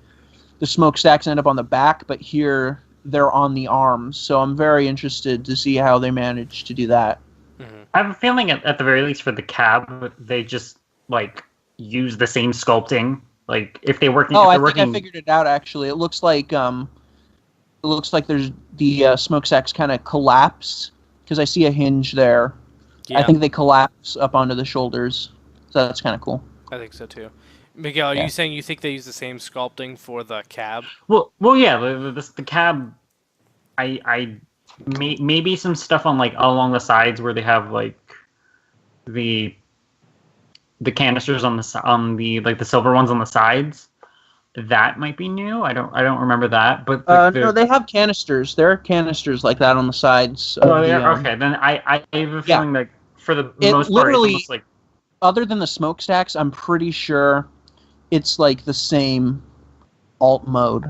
the smokestacks end up on the back, but here they're on the arms. So I'm very interested to see how they manage to do that. I have a feeling at the very least for the cab, they just like use the same sculpting. Like if they're working. Oh, if they're I think working... I figured it out. Actually, it looks like there's the smokestacks kind of collapse because I see a hinge there. Yeah, I think they collapse up onto the shoulders, so that's kind of cool. I think so too. Miguel, are Yeah. you saying you think they use the same sculpting for the cab? Well, yeah. The cab, maybe some stuff on like along the sides where they have like the canisters on the like the silver ones on the sides. That might be new. I don't remember that. But no, they have canisters. There are canisters like that on the sides. Oh, yeah. Okay, then I have a feeling that for the most part, literally, it's almost like other than the smokestacks, I'm pretty sure it's like the same alt mode.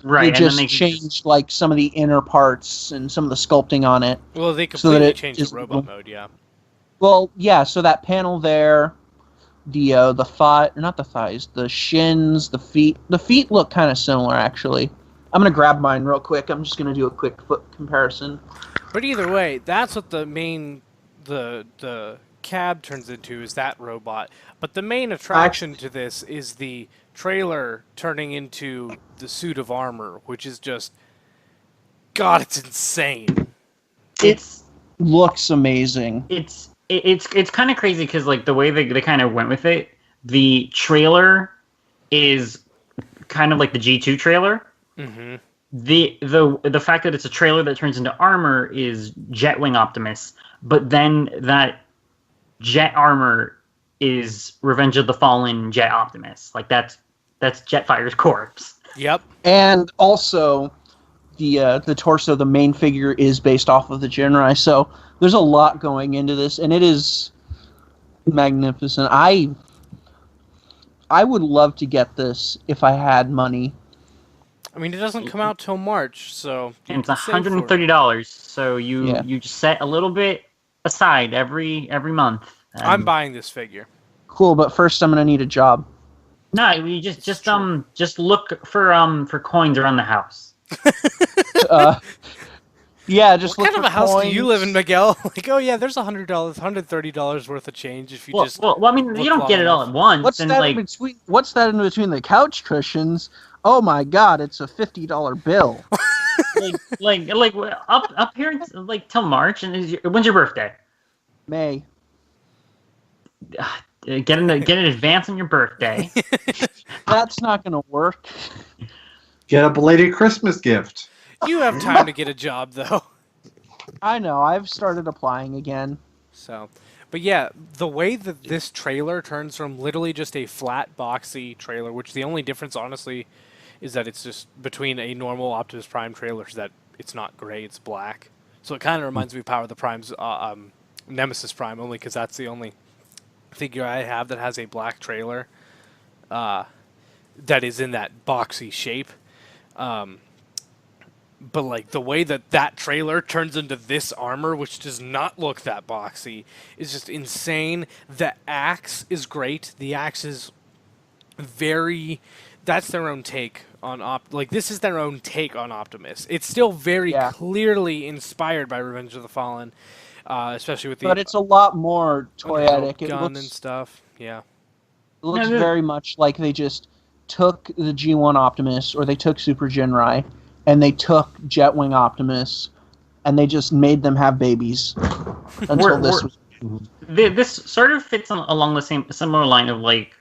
right. They just changed like some of the inner parts and some of the sculpting on it. Well, they So that completely it changed is- the robot mode. Yeah. Well, yeah. So that panel there, the thigh, not the thighs, the shins, the feet. The feet look kind of similar, actually. I'm gonna grab mine real quick. I'm just gonna do a quick foot comparison. But either way, that's what the main the cab turns into, is that robot. But the main attraction to this is the trailer turning into the suit of armor, which is just, God, it's insane. It looks amazing. It's kind of crazy because like the way they kind of went with it, the trailer is kind of like the G2 trailer. Mm-hmm. The fact that it's a trailer that turns into armor is Jetwing Optimus, but then that jet armor is Revenge of the Fallen Jet Optimus. Like that's Jetfire's corpse. Yep. And also, the torso, the main figure, is based off of the Genrai. So there's a lot going into this, and it is magnificent. I would love to get this if I had money. I mean, it doesn't come out till March, so And it's $130. So you just set a little bit aside every month. I'm buying this figure. Cool, but first I'm gonna need a job. No, you just look for coins around the house. Yeah, just what look kind for of a house coins. do you live in, Miguel? Like, oh yeah, there's $130 worth of change if you just. Well, I mean, you don't get it all at once. What's that in between? What's that in between the couch cushions? Oh my God, it's a $50 bill. like up here like till March, and when's your birthday? May. Get an advance on your birthday. That's not gonna work. Get a belated Christmas gift. You have time to get a job though. I know. I've started applying again. So, but yeah, the way that this trailer turns from literally just a flat, boxy trailer, which the only difference, honestly, is that it's just between a normal Optimus Prime trailer is that it's not gray, it's black. So it kind of reminds me of Power of the Prime's Nemesis Prime, only because that's the only figure I have that has a black trailer that is in that boxy shape. But like the way that trailer turns into this armor, which does not look that boxy, is just insane. The axe is great. The axe is very. That's their own take on this is their own take on Optimus. It's still very clearly inspired by Revenge of the Fallen, especially with the. But it's a lot more toyetic. Gun and stuff. Yeah. It looks very much like they just took the G1 Optimus, or they took Super Jinrai, and they took Jetwing Optimus, and they just made them have babies until this was. This sort of fits along the similar line of like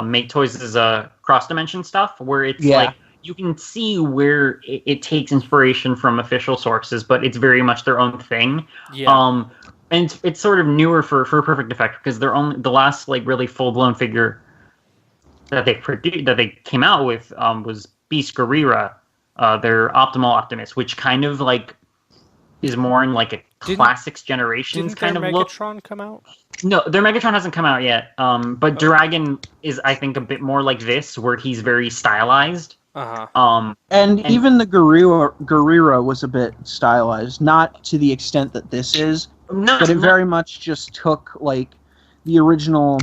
Make Toys' cross dimension stuff, where it's like you can see where it takes inspiration from official sources, but it's very much their own thing. Yeah. And it's sort of newer for Perfect Effect because they're only the last like really full blown figure that they came out with was Beast Guerrera, their Optimal Optimus, which kind of like is more in like a classics generations kind of look. Didn't their Megatron come out? No, their Megatron hasn't come out yet. But Dragon is, I think, a bit more like this, where he's very stylized. And even the Guerrera was a bit stylized, not to the extent that this is, but it very much just took like the original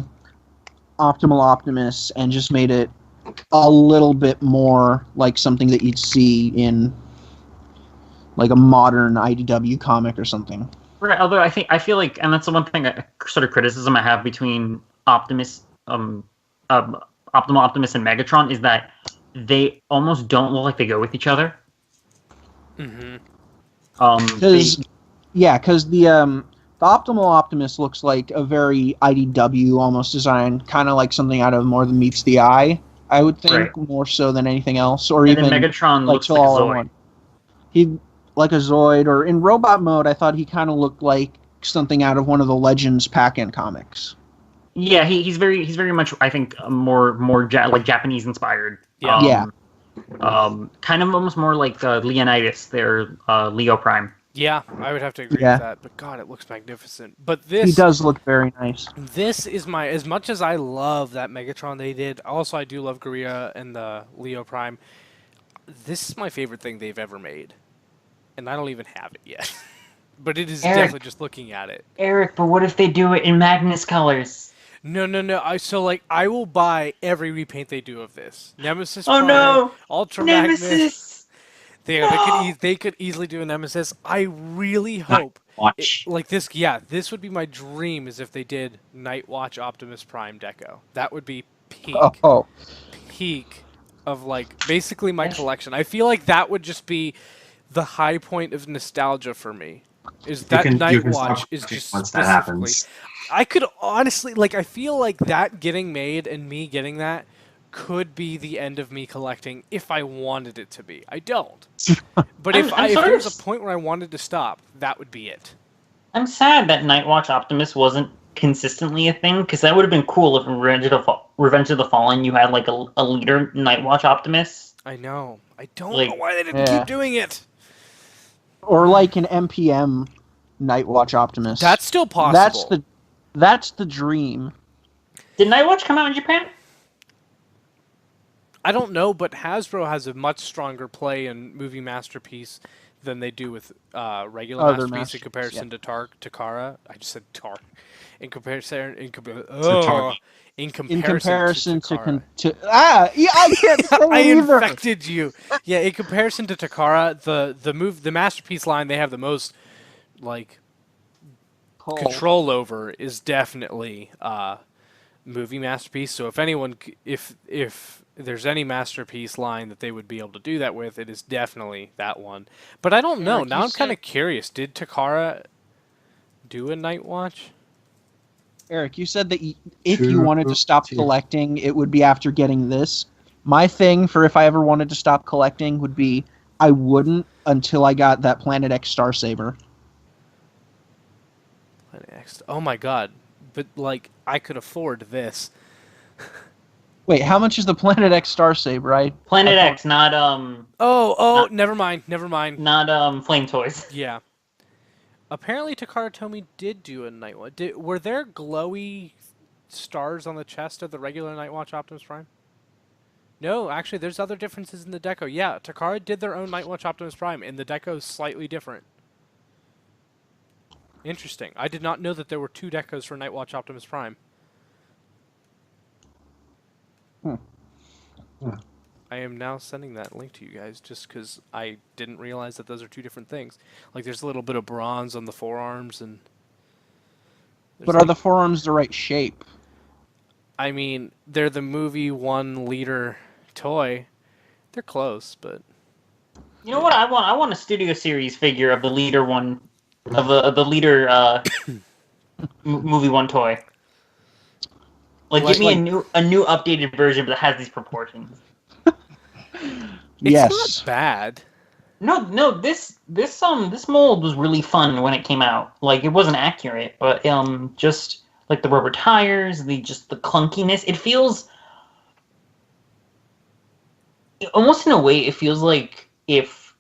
Optimal Optimus and just made it a little bit more like something that you'd see in like a modern IDW comic or something. Right, although I feel like, and that's the one thing, sort of criticism I have between Optimus, Optimal Optimus and Megatron is that they almost don't look like they go with each other. Mm-hmm. Because the Optimal Optimus looks like a very IDW almost design, kind of like something out of More Than Meets the Eye, I would think, more so than anything else. Or and even then Megatron looks like a Zoid. He like a Zoid, or in robot mode, I thought he kind of looked like something out of one of the Legends Pac-In comics. Yeah, he's very much, I think, more like Japanese inspired. Yeah. Kind of almost more like Leonidas, their Leo Prime. Yeah, I would have to agree with that. But God, it looks magnificent. But he does look very nice. This is as much as I love that Megatron they did. Also, I do love Guerrera and the Leo Prime. This is my favorite thing they've ever made, and I don't even have it yet. But it is definitely just looking at it. Eric, but what if they do it in Magnus colors? No. I will buy every repaint they do of this. Nemesis. Oh no! Ultra Nemesis. Magnus. They could easily do a Nemesis. I really hope this would be my dream, is if they did Nightwatch Optimus Prime Deco. That would be peak of like basically my collection. I feel like that would just be the high point of nostalgia for me. Is that Nightwatch is just once that happens. I could honestly I feel like that getting made and me getting that could be the end of me collecting if I wanted it to be. I don't. But if there was a point where I wanted to stop, that would be it. I'm sad that Nightwatch Optimus wasn't consistently a thing, because that would have been cool if Revenge of the Fallen you had like a leader Nightwatch Optimus. I know. I don't know why they didn't keep doing it. Or like an MPM Nightwatch Optimus. That's still possible. That's the dream. Did Nightwatch come out in Japan? I don't know, but Hasbro has a much stronger play in Movie Masterpiece than they do with regular Other Masterpiece in Masterpiece, comparison to Takara. I just said Tar. In comparison, in Target. In comparison comparison to Takara. yeah, I can't say I it either. infected you. Yeah, in comparison to Takara, the Masterpiece line they have the most like control over is definitely Movie Masterpiece. So if anyone, if there's any Masterpiece line that they would be able to do that with, it is definitely that one. But I don't know. Eric, Now you I'm kind of said- curious. Did Takara do a Night Watch? Eric, you said that if you wanted to stop Two. collecting, it would be after getting this. My thing for if I ever wanted to stop collecting would be I wouldn't until I got that Planet X Star Saber. Planet X. Oh my god. But like I could afford this. Wait, how much is the Planet X Star Saber? Planet I thought- X, not Never mind. not Flame Toys. Yeah. Apparently Takara Tomy did do a Night Watch. Were there glowy stars on the chest of the regular Night Watch Optimus Prime? No, actually there's other differences in the deco. Yeah, Takara did their own Night Watch Optimus Prime, and the deco is slightly different. Interesting. I did not know that there were 2 decos for Night Watch Optimus Prime. I am now sending that link to you guys just because I didn't realize that those are 2 different things. Like, there's a little bit of bronze on the forearms, and... But are the forearms the right shape? I mean, they're the movie 1 liter toy. They're close, but... You know what I want? I want a Studio Series figure of the leader one, of the leader movie 1 toy. Like, give me a new updated version that has these proportions. It's Yes. not bad. No, this mold was really fun when it came out. Like, it wasn't accurate, but just like the rubber tires, the clunkiness. It feels almost in a way. It feels like if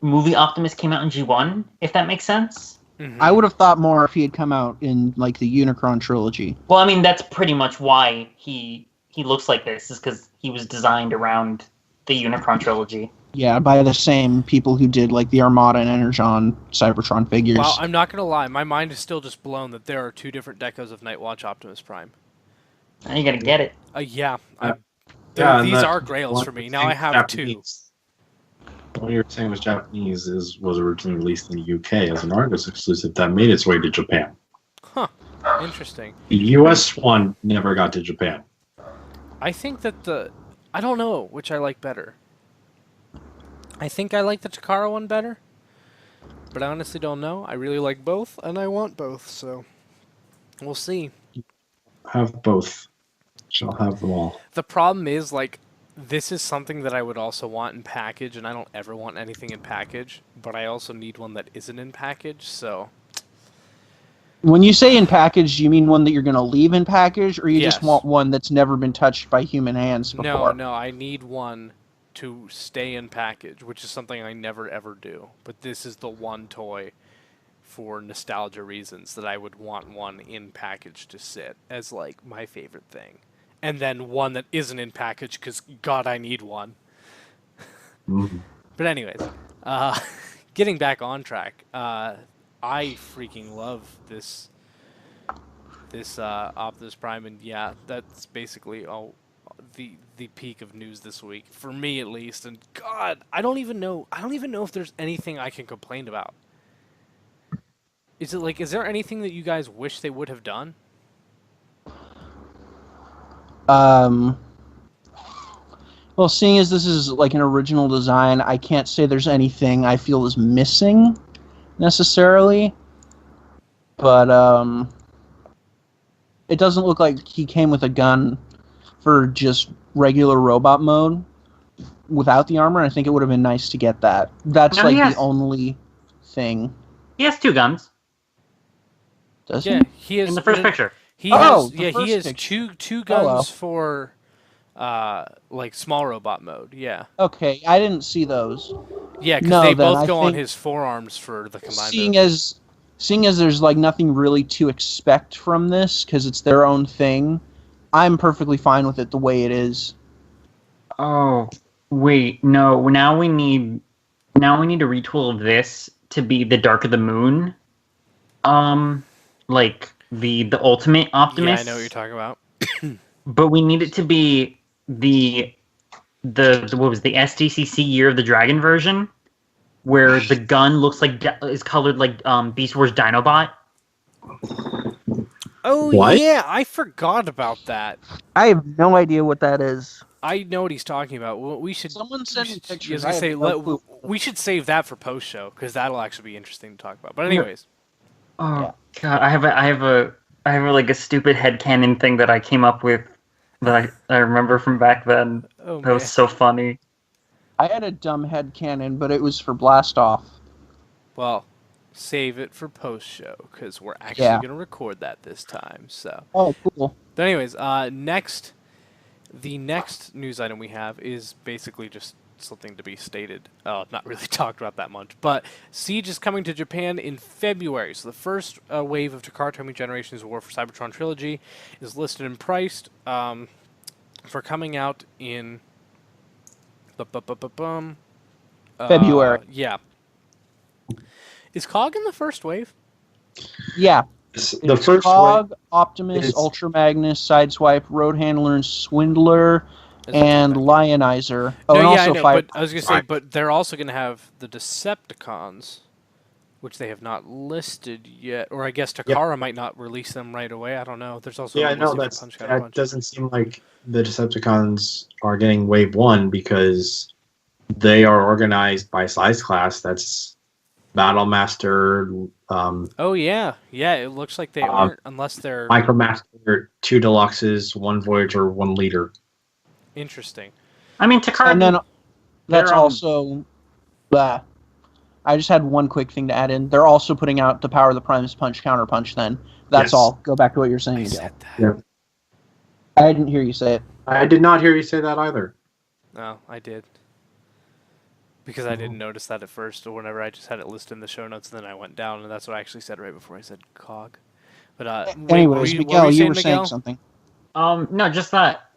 Movie Optimus came out in G1, if that makes sense. Mm-hmm. I would have thought more if he had come out in like the Unicron trilogy. Well, I mean, that's pretty much why he looks like this, is because he was designed around the Unicron trilogy. Yeah, by the same people who did like the Armada and Energon Cybertron figures. Well, I'm not going to lie. My mind is still just blown that there are 2 different decos of Night Watch Optimus Prime. Now you gotta get it. Yeah. and These that are grails one for me. thing Now I have Japanese. What you were saying was Japanese was originally released in the UK as an Argus exclusive that made its way to Japan. 2. Interesting. The US one never got to Japan. I think that I don't know which I like better. I think I like the Takara one better, but I honestly don't know. I really like both, and I want both, so we'll see. Have both. Shall have them all. The problem is, like, this is something that I would also want in package, and I don't ever want anything in package, but I also need one that isn't in package, so... When you say in package, you mean one that you're going to leave in package, or you Yes. just want one that's never been touched by human hands before? No, I need one to stay in package, which is something I never ever do. But this is the one toy for nostalgia reasons that I would want one in package to sit as like my favorite thing. And then one that isn't in package because God, I need one. Mhm. But anyways, getting back on track, I freaking love this Optimus Prime, and yeah, that's basically all the peak of news this week for me at least. And God, I don't even know if there's anything I can complain about. Is there anything that you guys wish they would have done? Well, seeing as this is like an original design, I can't say there's anything I feel is missing necessarily. But it doesn't look like he came with a gun for just regular robot mode without the armor. I think it would have been nice to get that. That's No, like yes. the only thing. He has 2 guns Does Yeah, he? he is in the first picture. He Oh, has, the yeah, he first has picture. two Hello. guns for like small robot mode. Yeah, Okay, I didn't see those. yeah, because No, they then both I go on think- his forearms for the combined. Seeing as there's like nothing really to expect from this because it's their own thing, I'm perfectly fine with it the way it is. Oh, wait, no. Now we need to retool this to be the Dark of the Moon. Like the Ultimate Optimus. Yeah, I know what you're talking about. But we need it to be the what was the SDCC Year of the Dragon version, where the gun looks like is colored like Beast Wars Dinobot. Oh What? yeah, I forgot about that. I have no idea what that is. I know what he's talking about. Well, we should. Someone send me pictures. I was I gonna have say no clue. we should save that for post show because that'll actually be interesting to talk about. But anyways, Oh Yeah. God, I have like a stupid headcanon thing that I came up with that I remember from back then. oh That was man. so funny. I had a dumb head cannon, but it was for blast off. Well, save it for post show because we're actually Yeah. gonna record that this time. So, Oh, cool. but anyways, the next news item we have is basically just something to be stated. Not really talked about that much, but Siege is coming to Japan in February. So the first wave of Takara Tomy Generations War for Cybertron Trilogy is listed and priced for coming out in February. Yeah. Is COG in the first wave? Yeah. The It's first Cog, one, Optimus, is- Ultra Magnus, Sideswipe, Road Handler, and Swindler, Is it and Japan? Lionizer. Oh, No, and yeah, I also know, Fire. but I was gonna say, Right. but they're also gonna have the Decepticons, which they have not listed yet, or I guess Takara might not release them right away. I don't know. There's also yeah, a no, listing for Punch Counter that Punch. doesn't seem like the Decepticons are getting Wave 1 because they are organized by size class. That's Battlemaster, Oh yeah, yeah. It looks like they aren't unless they're Micromaster, 2 Deluxes, 1 Voyager, 1 Leader. interesting. I mean, Takara. And then that's they're, also. I just had one quick thing to add in. They're also putting out the Power of the Primes Punch Counter Punch. Then that's Yes. all. Go back to what you're saying I again. said that. Yeah. I didn't hear you say it. I did not hear you say that either. No, I did. Because I didn't notice that at first, or whenever I just had it listed in the show notes, and then I went down, and that's what I actually said right before I said COG. But wait, Anyways, what Miguel, you were Miguel? saying something. No, just that.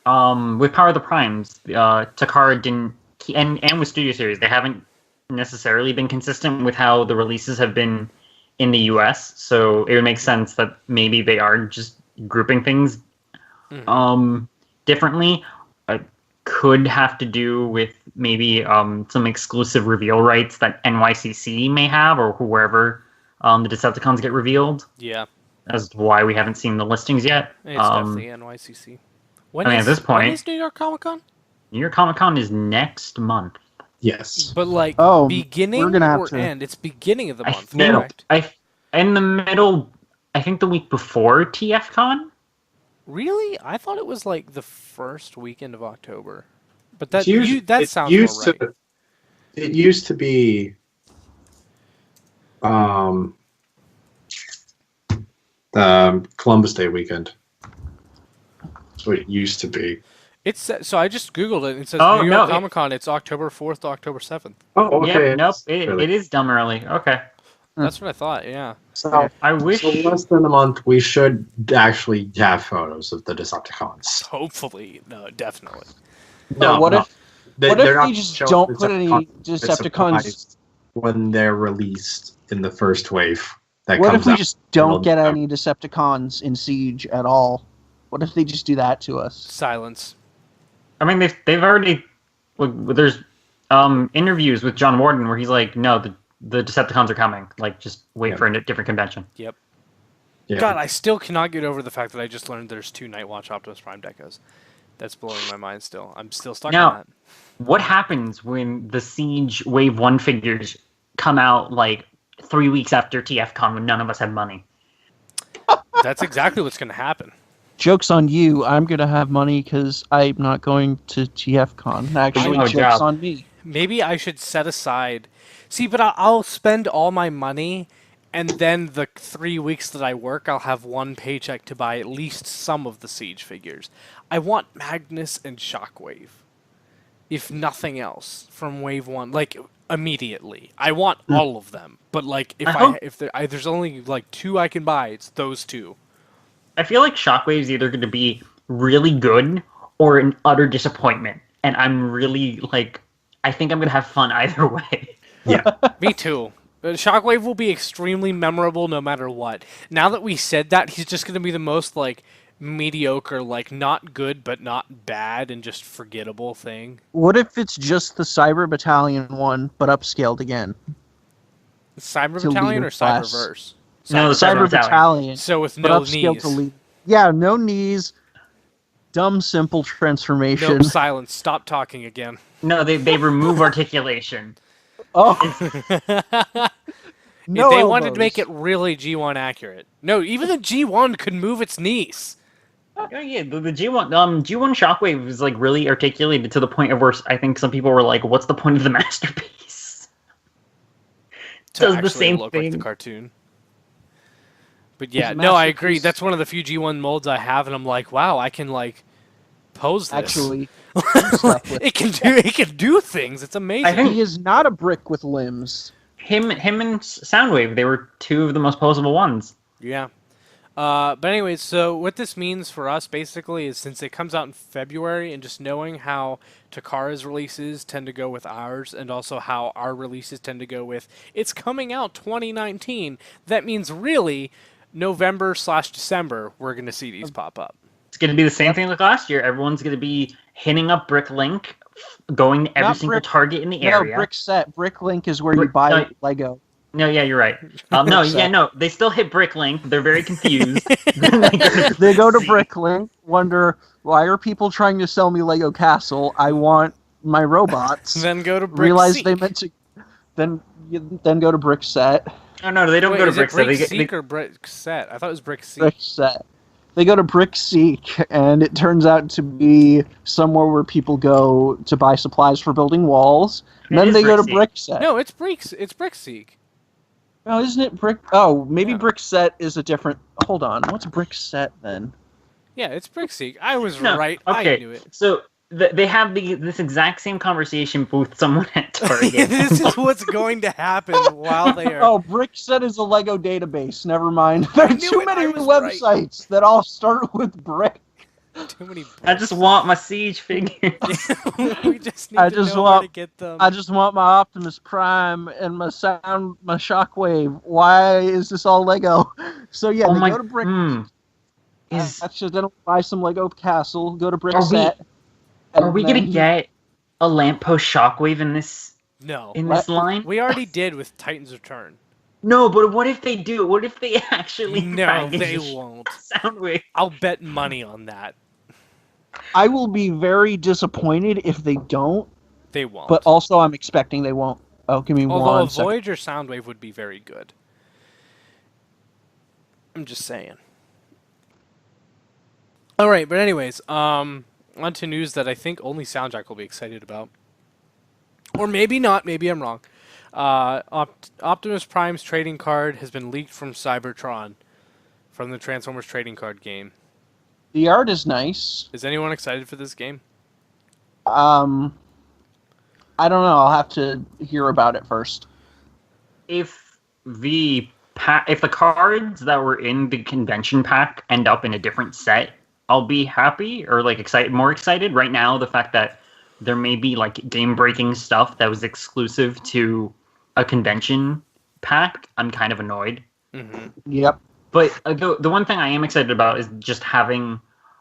With Power of the Primes, Takara didn't, and with Studio Series, they haven't necessarily been consistent with how the releases have been in the U.S. So it would make sense that maybe they are just grouping things differently. Could have to do with maybe some exclusive reveal rights that NYCC may have, or wherever the Decepticons get revealed. Yeah, As to why we haven't seen the listings yet. it's definitely NYCC. When I mean, at this when point- is New York Comic Con? New York Comic Con is next month. Yes. But like Oh, beginning we're gonna have or to- end? It's beginning of the I month, think correct? in the middle. I think the week before TFCon. Really? I thought it was like the first weekend of October. But that It that sounds used more right. It used to be Columbus Day weekend. That's what it used to be. It's so I just googled it. And it says Oh, New no, York it- Comic Con. It's October 4th to October 7th. Oh, okay. Yep, nope. it's It really- is dumb early. Okay. That's what I thought. Yeah. So, I wish. so less than a month, we should actually have photos of the Decepticons. Hopefully, no, definitely. No, what no. if They- what they're if not they just showing don't put any Decepticons Decepticons? surprised when they're released in the first wave? That What comes if we out just in don't get November. any Decepticons in Siege at all? What if they just do that to us? Silence. I mean, they've already. There's interviews with John Warden where he's like, no, the Decepticons are coming. Like, just wait Yeah. for a different convention. Yep. Yeah. God, I still cannot get over the fact that I just learned there's 2 Nightwatch Optimus Prime decos. That's blowing my mind still. I'm still stuck Now- on that. What happens when the Siege Wave 1 figures come out like 3 weeks after TFCon when none of us have money? That's exactly what's going to happen. Joke's on you. I'm gonna have money because I'm not going to TFCon. Actually, no joke's job. on me. Maybe I should set aside. See, but I'll spend all my money, and then the 3 weeks that I work, I'll have one paycheck to buy at least some of the Siege figures. I want Magnus and Shockwave, if nothing else, from Wave 1. Like, immediately. I want all of them. But, like, I hope- if there's only, like, 2 I can buy, it's those 2. I feel like Shockwave's either going to be really good or an utter disappointment, and I'm really like, I think I'm going to have fun either way. Yeah. Me too. Shockwave will be extremely memorable no matter what. Now that we said that, he's just going to be the most, like, mediocre, like, not good but not bad and just forgettable thing. What if it's just the Cyber Battalion one, but upscaled again? Cyber To Battalion leader or class. Cyberverse? No, the Cyber Battalion. So with but no upscaled knees. to lead. Yeah, no knees. Dumb, simple transformation. Nope, silence. Stop talking again. No, they remove articulation. Oh, no They wanted to make elbows. it really G1 accurate. No, even the G1 could move its knees. Oh yeah, the G1 Shockwave is like really articulated to the point of where I think some people were like, "What's the point of the masterpiece?" To Does actually the same look like the thing. cartoon. But yeah, It's a no, I agree. masterpiece. That's one of the few G1 molds I have, and I'm like, wow, I can like pose this. Actually, do stuff with it can do things. It's amazing. I think- he is not a brick with limbs. Him and Soundwave, they were two of the most posable ones. Yeah. But anyways, so what this means for us basically is since it comes out in February, and just knowing how Takara's releases tend to go with ours, and also how our releases tend to go with it's coming out 2019, that means really November/December we're going to see these pop up. It's going to be the same thing like last year. Everyone's going to be hitting up Bricklink, going to every Not single Brick- Target in the No, area. brick set. Bricklink is where you Brick- buy Lego. No, yeah, you're right. No, yeah, no, they still hit Bricklink. They're very confused. They go to Bricklink, wonder why are people trying to sell me Lego Castle? I want my robots. Then go to Brick Realize Seek. they meant to. Then go to Brick Set. Oh, no, they don't Wait, go to is it Brick. Brick They Seek or Brick Set? I thought it was Brick Seek. Brick Set. They go to Brick Seek, and it turns out to be somewhere where people go to buy supplies for building walls. And It then is they go to Brick Brick Set. No, it's Brick Seek. No, isn't it Brick? Oh, maybe Yeah. Brick Set is a different. Hold on, what's Brick Set then? Yeah, it's Brick Seek. I was No, right. okay. I knew it. So they have this exact same conversation with someone at Target. This is what's going to happen while they are. Oh, Brick Set is a Lego database. Never mind. There are knew too it, I many was right. websites that all start with brick. Too many. I just want my Siege figures. we just need I to just know want- where to get them. I just want my Optimus Prime and my Shockwave. Why is this all Lego? So yeah, Oh they my- go to Brick. Is Accidentally buy some Lego Castle. Go to Brick Are we- Set. are we gonna and then- get a lamppost Shockwave in this No, line? we already did with Titan's Return. No, but what if they do? What if they actually No, package they a won't. Soundwave? I'll bet money on that. I will be very disappointed if they don't, They won't. but also I'm expecting they won't. Oh, give me Although one a second. Voyager Soundwave would be very good. I'm just saying. All right, but anyways, on to news that I think only Soundjack will be excited about, or maybe not. Maybe I'm wrong. Optimus Prime's trading card has been leaked from Cybertron, from the Transformers trading card game. The art is nice. Is anyone excited for this game? I don't know. I'll have to hear about it first. If the cards that were in the convention pack end up in a different set, I'll be happy or like more excited. Right now, the fact that there may be like game-breaking stuff that was exclusive to a convention pack, I'm kind of annoyed. Mm-hmm. Yep. But the one thing I am excited about is just having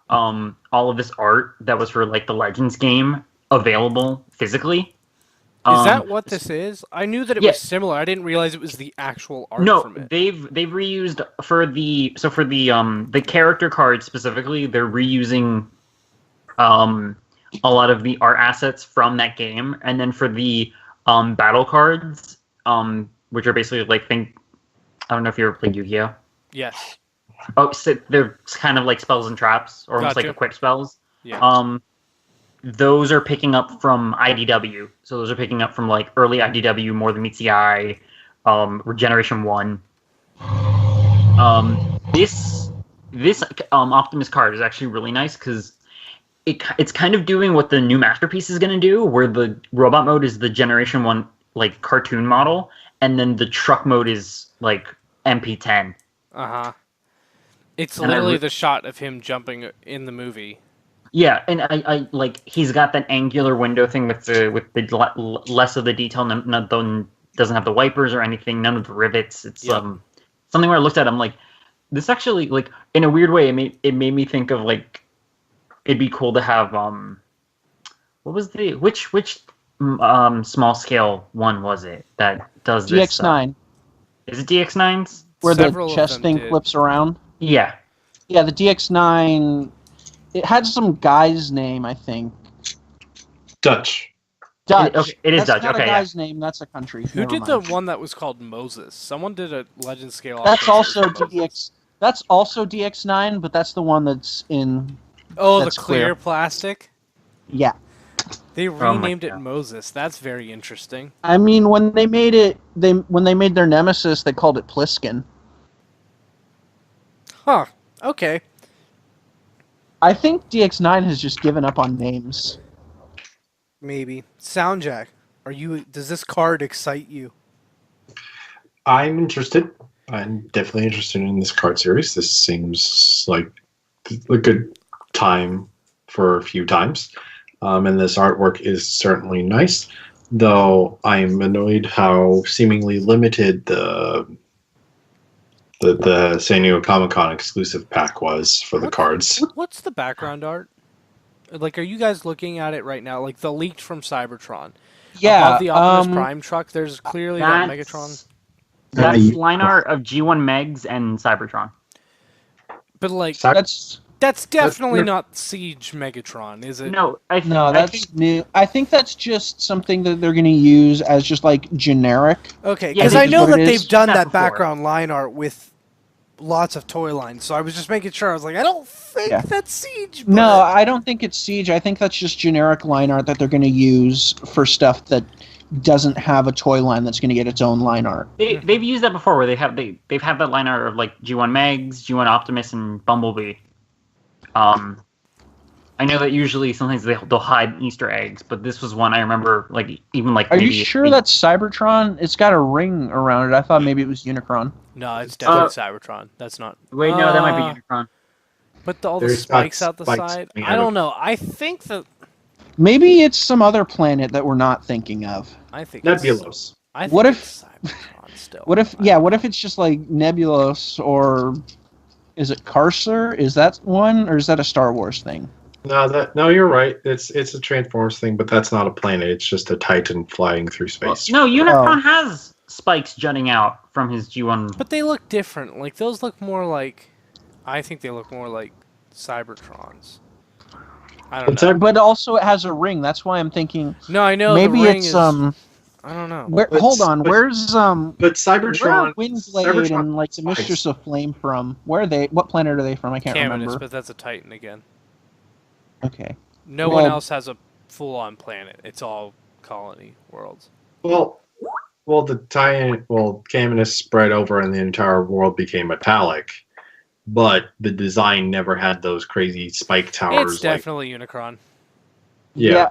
all of this art that was for like the Legends game available physically. Is that what this is? I knew that it yeah. was similar. I didn't realize it was the actual art No, from it. they've reused for the character cards specifically. They're reusing a lot of the art assets from that game, and then for the battle cards, which are basically like I don't know if you ever played Yu-Gi-Oh. Yes. Oh, so they're kind of like spells and traps, or almost like Gotcha. equip spells. Yeah. Those are picking up from IDW. So those are picking up from like early IDW, More Than Meets the Eye, Regeneration 1. This Optimus card is actually really nice because it's kind of doing what the new Masterpiece is going to do, where the robot mode is the Generation 1 like cartoon model, and then the truck mode is like MP10. Uh-huh. It's And I literally re- the shot of him jumping in the movie. Yeah, and I like he's got that angular window thing with the less of the detail. Doesn't have the wipers or anything. None of the rivets. It's Yep. something where I looked at. I'm like, this actually like in a weird way. It made me think of like it'd be cool to have what was the which small scale one was it that does this? DX9, Is it DX9's? where Several the of chest them thing did. flips around. Yeah. Yeah, the DX9. It had some guy's name, I think. Dutch. Dutch. Okay, it is That's Dutch, not okay, a yeah. guy's name. That's a country. Who Never did mind. the one that was called Moses? Someone did a legend scale. That's Optimus also with Moses. DX. That's also DX9, but that's the one that's in. Oh, the that's clear clear. plastic. Yeah, They my renamed it God. Moses. That's very interesting. I mean when they made it, when they made their Nemesis, they called it Pliskin. Huh. Okay. I think DX9 has just given up on names. Maybe. Soundjack. Does this card excite you? I'm interested. I'm definitely interested in this card series. This seems like a good time for a few times. And this artwork is certainly nice, though I'm annoyed how seemingly limited the San Diego Comic-Con exclusive pack was for the cards. What's the background art? Like, are you guys looking at it right now? Like the leaked from Cybertron. Yeah, Above the Optimus Prime truck, there's clearly that That's- Megatron. That's you- line art of G1 Megs and Cybertron. But like, that's that's definitely That's- not Siege Megatron, is it? No, I that's think, new. I think that's just something that they're going to use as just like generic. Okay, Yeah, because they I just know what that it they've is. done That that before. background line art with lots of toy lines, so I was just making sure. I was like, I don't think Yeah. that's Siege. No, but- I don't think it's Siege. I think that's just generic line art that they're going to use for stuff that doesn't have a toy line that's going to get its own line art. they've used that before where they've had that line art of like G1 Megs, G1 Optimus, and Bumblebee. I know that usually sometimes they'll hide Easter eggs, but this was one I remember like even like. Are you maybe sure that's Cybertron? It's got a ring around it. I thought maybe it was Unicron. No, it's definitely Cybertron. That's not. Wait, no, that might be Unicron. But all the There's spikes not out the spikes side. coming I out of- don't know. I think that. Maybe it's some other planet that we're not thinking of. I think. Nebulos. I think What it's Cybertron still. What if it's just like Nebulos, or is it Carcer? Is that one, or is that a Star Wars thing? No, you're right. It's a Transformers thing, but that's not a planet. It's just a Titan flying through space. No, Unicron has spikes jutting out from his G1. But they look different. Like those look more like. I think they look more like Cybertrons. I don't know. But also it has a ring. That's why I'm thinking No, I know. maybe the ring it's is, I don't know. Where, But- hold on, but- where's But where Cybertron, are Windblade Cybertron and like the spikes. Mistress of Flame from? Where are they? What planet are they from? I can't Caminus, remember. but that's a Titan again. Okay. No Well- one else has a full-on planet. It's all colony worlds. Well, the Caminus spread over and the entire world became metallic, but the design never had those crazy spike towers. It's definitely Unicron. Yeah.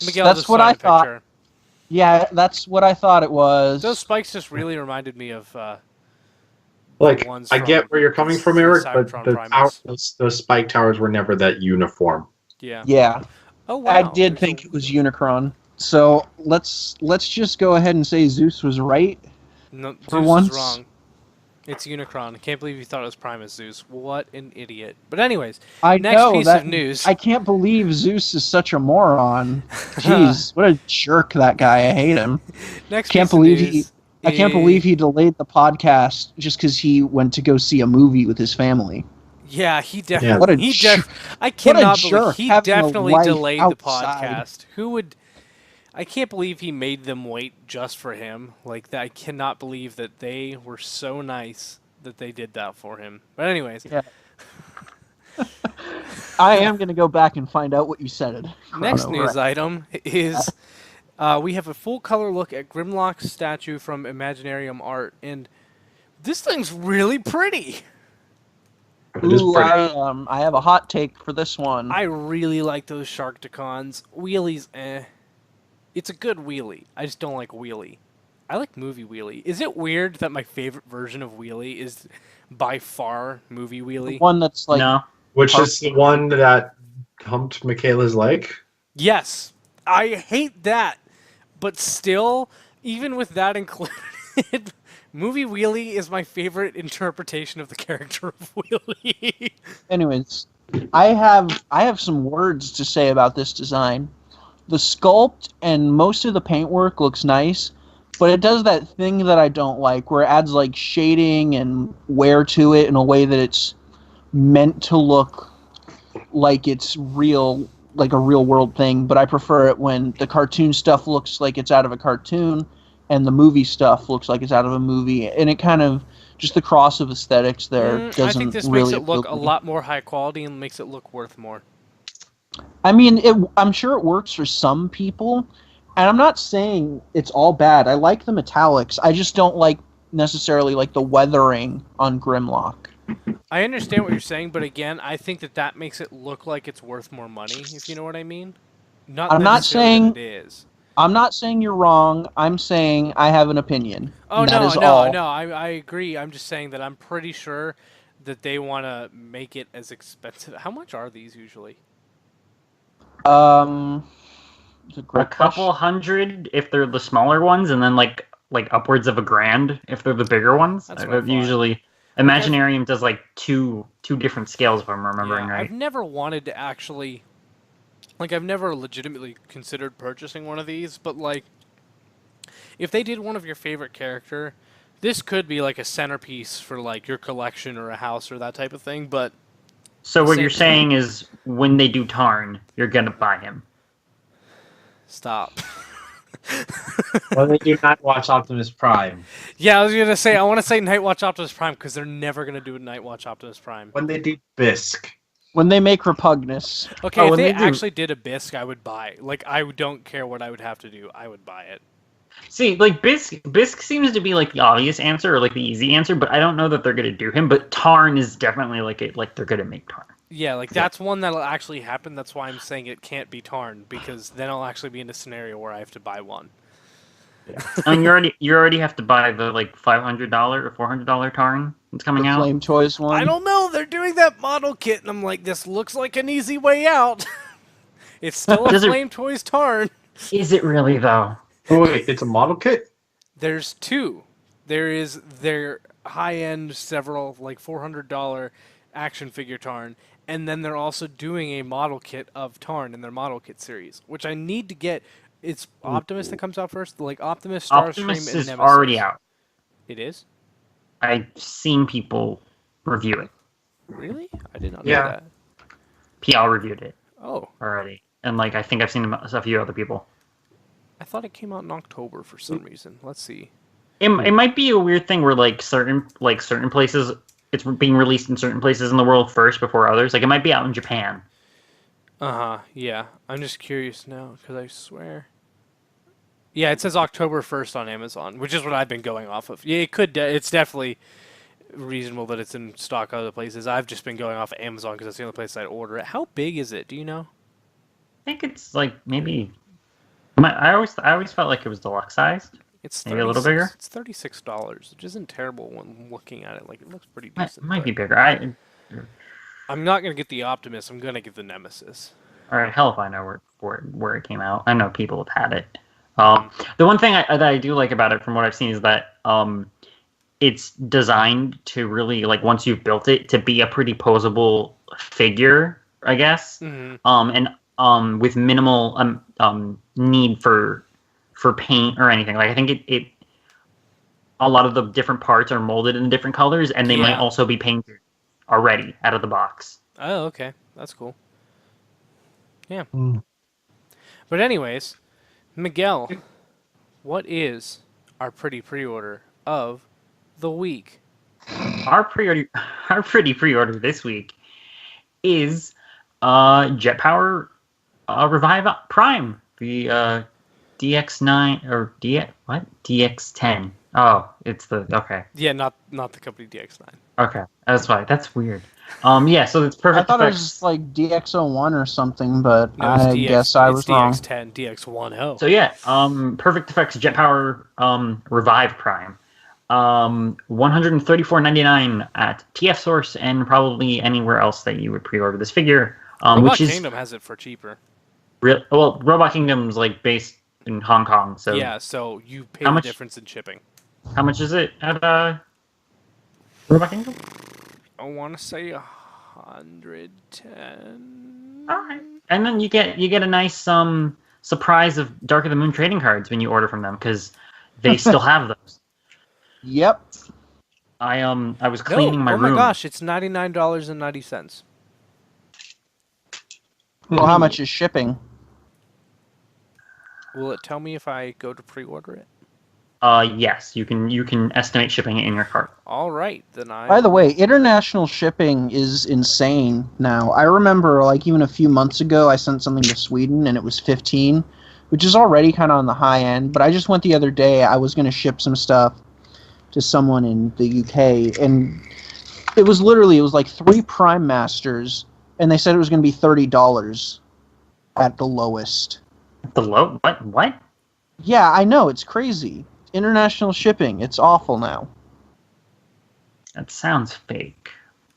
Miguel That's just what found I a thought. picture. Yeah, that's what I thought it was. Those spikes just really reminded me of. Like, ones I get from where you're coming from, the Eric, but Cybertron the Primus. those spike towers were never that uniform. Yeah. Yeah, Oh wow. I did There's think a- it was Unicron. So let's just go ahead and say Zeus was right. No, for Zeus once. is wrong. It's Unicron. I can't believe you thought it was Primus Zeus. What an idiot. But anyways, I next know piece that. of news. I can't believe Zeus is such a moron. Jeez, what a jerk that guy. I hate him. Next Can't piece of believe news I can't is- believe he delayed the podcast just because he went to go see a movie with his family. Yeah, he Yeah. definitely. What a he jerk. I cannot believe jerk, he having a definitely life delayed outside. the podcast. Who would? I can't believe he made them wait just for him. Like that, I cannot believe that they were so nice that they did that for him. But anyways, Yeah. I am going to go back and find out what you said. next Chrono, news right. item is we have a full color look at Grimlock's statue from Imaginarium Art, and this thing's really pretty. It is Ooh, pretty. I have a hot take for this one. I really like those Sharkticons. Wheelies, eh. It's a good wheelie. I just don't like wheelie. I like Movie Wheelie. Is it weird that my favorite version of Wheelie is by far Movie The Wheelie? one that's like No. Which is the one that humped Michaela's leg? Yes. I hate that. But still, even with that included, Movie Wheelie is my favorite interpretation of the character of Wheelie. anyways, I have some words to say about this design. The sculpt and most of the paintwork looks nice, but it does that thing that I don't like, where it adds like shading and wear to it in a way that it's meant to look like it's real, like a real world thing. But I prefer it when the cartoon stuff looks like it's out of a cartoon, and the movie stuff looks like it's out of a movie, and it kind of just the cross of aesthetics there doesn't I think this really makes it look appeal a to me. lot more high quality and makes it look worth more. I mean, I'm sure it works for some people, and I'm not saying it's all bad. I like the metallics. I just don't like necessarily like the weathering on Grimlock. I understand what you're saying, but again, I think that makes it look like it's worth more money, if you know what I mean. Not I'm not necessarily saying that it is. I'm not saying you're wrong. I'm saying I have an opinion. Oh, That no, is no, all. no, I agree. I'm just saying that I'm pretty sure that they want to make it as expensive. How much are these usually? It's a A great couple question. hundred if they're the smaller ones, and then like upwards of $1,000 if they're the bigger ones. That's what I thought. Usually, Like, Imaginarium does like two different scales if I'm remembering yeah, right. I've never wanted to actually... Like, I've never legitimately considered purchasing one of these, but, like, if they did one of your favorite character, this could be, like, a centerpiece for, like, your collection or a house or that type of thing, but... So what Same- you're saying is when they do Tarn, you're gonna buy him. Stop. When they do not watch Optimus Prime. Yeah, I was going to say, I want to say Nightwatch Optimus Prime, because they're never going to do a Nightwatch Optimus Prime. When they do Bisque. When they make Repugnus, Okay, Oh, if when they they do- actually did a bisque, I would buy. Like, I don't care what I would have to do. I would buy it. See, like Bisque seems to be like the obvious answer or like the easy answer, but I don't know that they're gonna do him. But Tarn is definitely like they're gonna make Tarn. Yeah, like, that's one that'll actually happen. That's why I'm saying it can't be Tarn, because then I'll actually be in a scenario where I have to buy one. And you already have to buy the like $500 or $400 Tarn that's the coming out. Flame Toys one. I don't know. They're doing that model kit, and I'm like, this looks like an easy way out. It's still a Does it- Flame Toys Tarn. Is it really though? Oh wait, it's a model kit? There's two. There is their high-end, several, like, $400 action figure Tarn, and then they're also doing a model kit of Tarn in their model kit series, which I need to get. It's Optimus that comes out first? Like, Optimus, Starscream, Optimus and is Nemesis. already out. It is? I've seen people review it. Really? I did not Yeah. know that. PL reviewed it Oh, already, and like I think I've seen a few other people. I thought it came out in October for some reason. Let's see. It might be a weird thing where like certain places it's being released in certain places in the world first before others. Like it might be out in Japan. Uh-huh, yeah. I'm just curious now, because I swear... Yeah, it says October 1st on Amazon, which is what I've been going off of. Yeah, it could... it's definitely reasonable that it's in stock other places. I've just been going off of Amazon, because that's the only place I'd order it. How big is it? Do you know? I think it's like maybe. I always felt like it was deluxe sized. It's Maybe a little bigger? It's $36, which isn't terrible when looking at it. Like, it looks pretty Might, decent. might but be bigger. I'm not going to get the Optimus. I'm going to get the Nemesis. Or hell if I know where it came out. I know people have had it. The one thing that I do like about it, from what I've seen, is that it's designed to really, like, once you've built it, to be a pretty posable figure, I guess. Mm-hmm. And with minimal need for paint or anything. Like I think it a lot of the different parts are molded in different colors, and they might Yeah. also be painted already out of the box. Oh, okay. That's cool. Yeah. Mm. But anyways, Miguel, what is our pretty pre-order of the week? Our pretty pre-order this week is Jet Power Revive Prime, the DX9 or DX10 Oh, it's the okay. Yeah, not the company DX9. Okay, that's why. That's weird. Yeah, so it's I perfect thought it effects. was like DX01 or something, but No, it's I DX. guess I It's was wrong. DX10, DX10. So yeah, perfect effects Jet Power Revive Prime. 134.99 at TF Source and probably anywhere else that you would pre-order this figure. Robot Which is Kingdom has it for cheaper. well, Robot Kingdom's like based in Hong Kong, so Yeah, so you pay How the much- difference in shipping. how much is it at Robot Kingdom? I want to say 110. Alright. And then you get a nice surprise of Dark of the Moon trading cards when you order from them because they still have those. Yep. I was cleaning my oh my room. gosh, it's $99.90. Well, how much is shipping? Will it tell me if I go to pre-order it? Yes, you can estimate shipping it in your cart. All right, then By the way, international shipping is insane now. I remember, like, even a few months ago, I sent something to Sweden, and it was 15, which is already kind of on the high end. But I just went the other day. I was going to ship some stuff to someone in the UK, and it was like 3 Prime Masters, and they said it was going to be $30 at the lowest. The low what? Yeah, I know, it's crazy. International shipping, it's awful now. That sounds fake,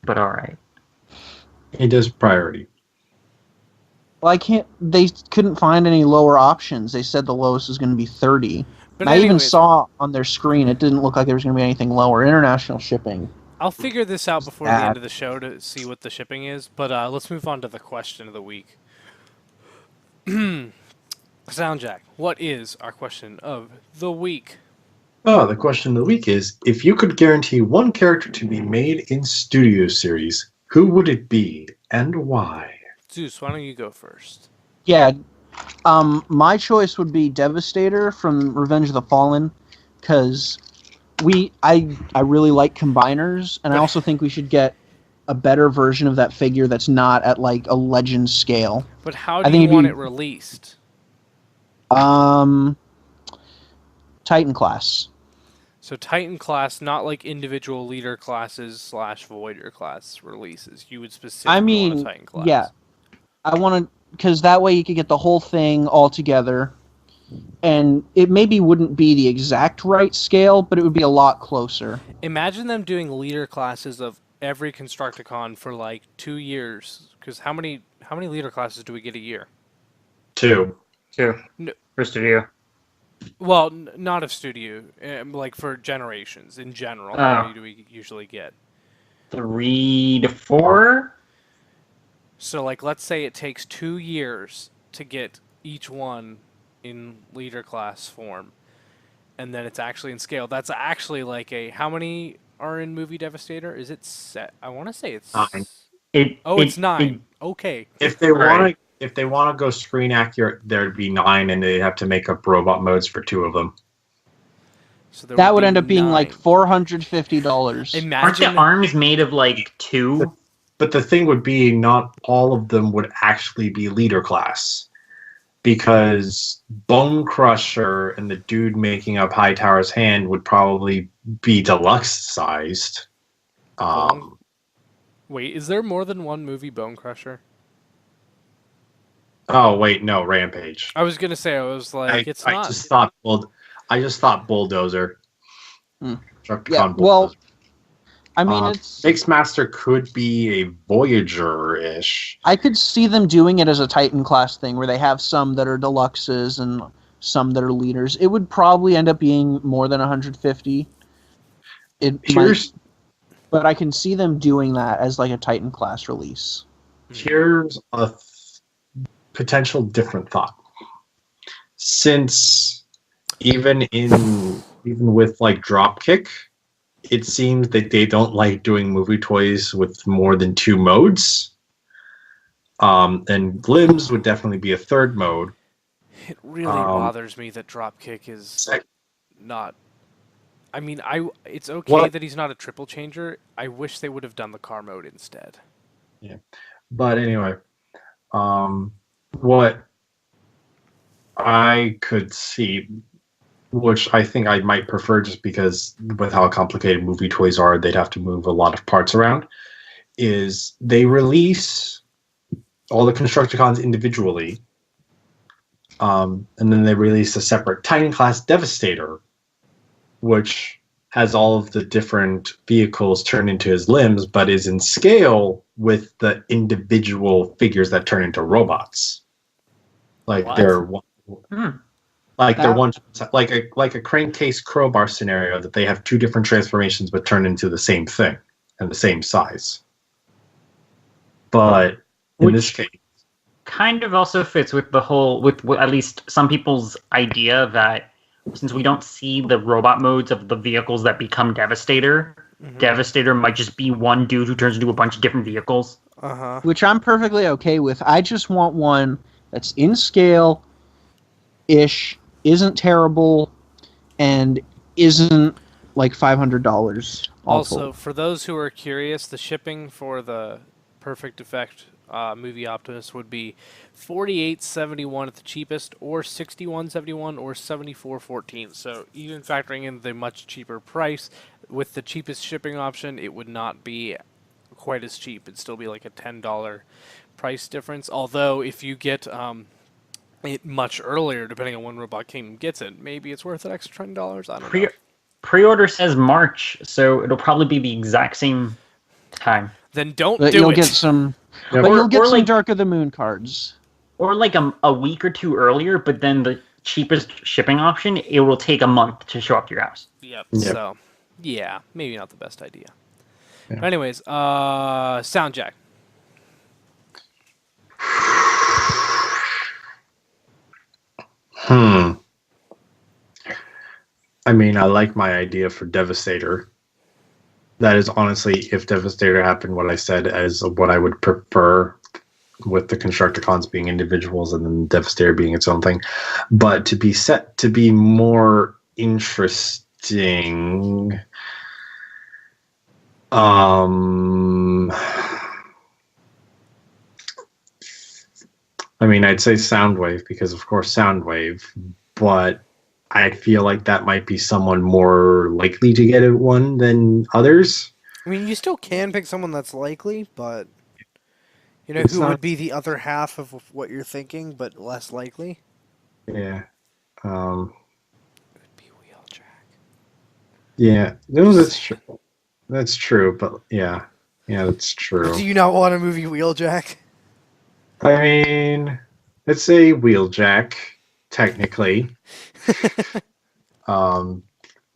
but all right. It is priority. Well, they couldn't find any lower options. They said the lowest was going to be 30. But And I even anyways, saw on their screen, it didn't look like there was going to be anything lower. International shipping. I'll figure this out before the Bad. end of the show to see what the shipping is. But let's move on to the question of the week. Soundjack, what is our question of the week? Oh, the question of the week is, if you could guarantee one character to be made in studio series, who would it be and why? Zeus, why don't you go first? Yeah, my choice would be Devastator from Revenge of the Fallen, because I really like combiners, and I also think we should get a better version of that figure that's not at like a legend scale. But how I do think you it'd want be- it released? Titan class. So Titan class, not like individual leader classes / voider class releases. You would specifically want a Titan class. yeah, I want to, because that way you could get the whole thing all together, and it maybe wouldn't be the exact right scale, but it would be a lot closer. Imagine them doing leader classes of every Constructicon for like 2 years. Because how many leader classes do we get a year? 2. No. For studio. Well, not of studio, like for generations in general. Oh. How many do we usually get? 3 to 4. So, like, let's say it takes 2 years to get each one in leader class form, and then it's actually in scale. That's actually like how many are in Movie Devastator? Is it set? I want to say it's 9. it's 9. Okay. If they want Right. to go screen accurate, there'd be 9, and they'd have to make up robot modes for 2 of them. So there That would be end up being like 9. $450. Aren't Imagine the arms made of like 2? But the thing would be, not all of them would actually be leader class, because Bone Crusher and the dude making up Hightower's hand would probably be deluxe sized. Wait, is there more than one movie Bone Crusher? Oh wait, no, Rampage. I was gonna say, I was like, it's I not. just thought Bulldozer. Hmm. Destructicon Yeah, Bulldozer. well, I mean, it's. Mixmaster could be a Voyager-ish. I could see them doing it as a Titan class thing, where they have some that are deluxes and some that are leaders. It would probably end up being more than 150. But I can see them doing that as like a Titan class release. Here's a potential different thought. Since even with like Dropkick, it seems that they don't like doing movie toys with more than 2 modes. And limbs would definitely be a 3rd mode. It really bothers me that Dropkick is not. I mean, it's okay that he's not a triple changer. I wish they would have done the car mode instead. Yeah, but anyway, what I could see which I think I might prefer just because with how complicated movie toys are, they'd have to move a lot of parts around, is they release all the Constructicons individually, and then they release a separate Titan Class Devastator, which has all of the different vehicles turned into his limbs, but is in scale with the individual figures that turn into robots. Like What? they're they're one like a crankcase crowbar scenario that they have two different transformations but turn into the same thing and the same size. But in this case, kind of also fits with the whole with at least some people's idea that since we don't see the robot modes of the vehicles that become Devastator, Devastator might just be one dude who turns into a bunch of different vehicles. Which I'm perfectly okay with. I just want one that's in scale ish, isn't terrible, and isn't like $500. Also, for those who are curious, the shipping for the Perfect Effect Movie Optimus would be $48.71 at the cheapest, or $61.71, or $74.14. So even factoring in the much cheaper price, with the cheapest shipping option, it would not be quite as cheap. It'd still be like a $10 price difference. Although if you get it much earlier, depending on when Robot Kingdom gets it, maybe it's worth an extra $20. I don't know. Pre-order says March, so it'll probably be the exact same time. Then don't but do you'll it. Get some, Yeah, but you'll get some like, Dark of the Moon cards. Or like a week or two earlier, but then the cheapest shipping option, it will take a month to show up to your house. Yep. Yep. So, yeah, maybe not the best idea. Yeah. But anyways, sound jack. I mean, I like my idea for Devastator. That is honestly, if Devastator happened, what I said as what I would prefer, with the Constructicons being individuals and then Devastator being its own thing. But to be set to be more interesting, I mean, I'd say Soundwave because, of course, Soundwave, but I feel like that might be someone more likely to get one than others. I mean, you still can pick someone that's likely, but you know It's who not- would be the other half of what you're thinking, but less likely? Yeah. It would be Wheeljack. Yeah. No, that's true. That's true, but yeah. Yeah, that's true. Do you not want a movie Wheeljack? I mean, it's a Wheeljack, technically.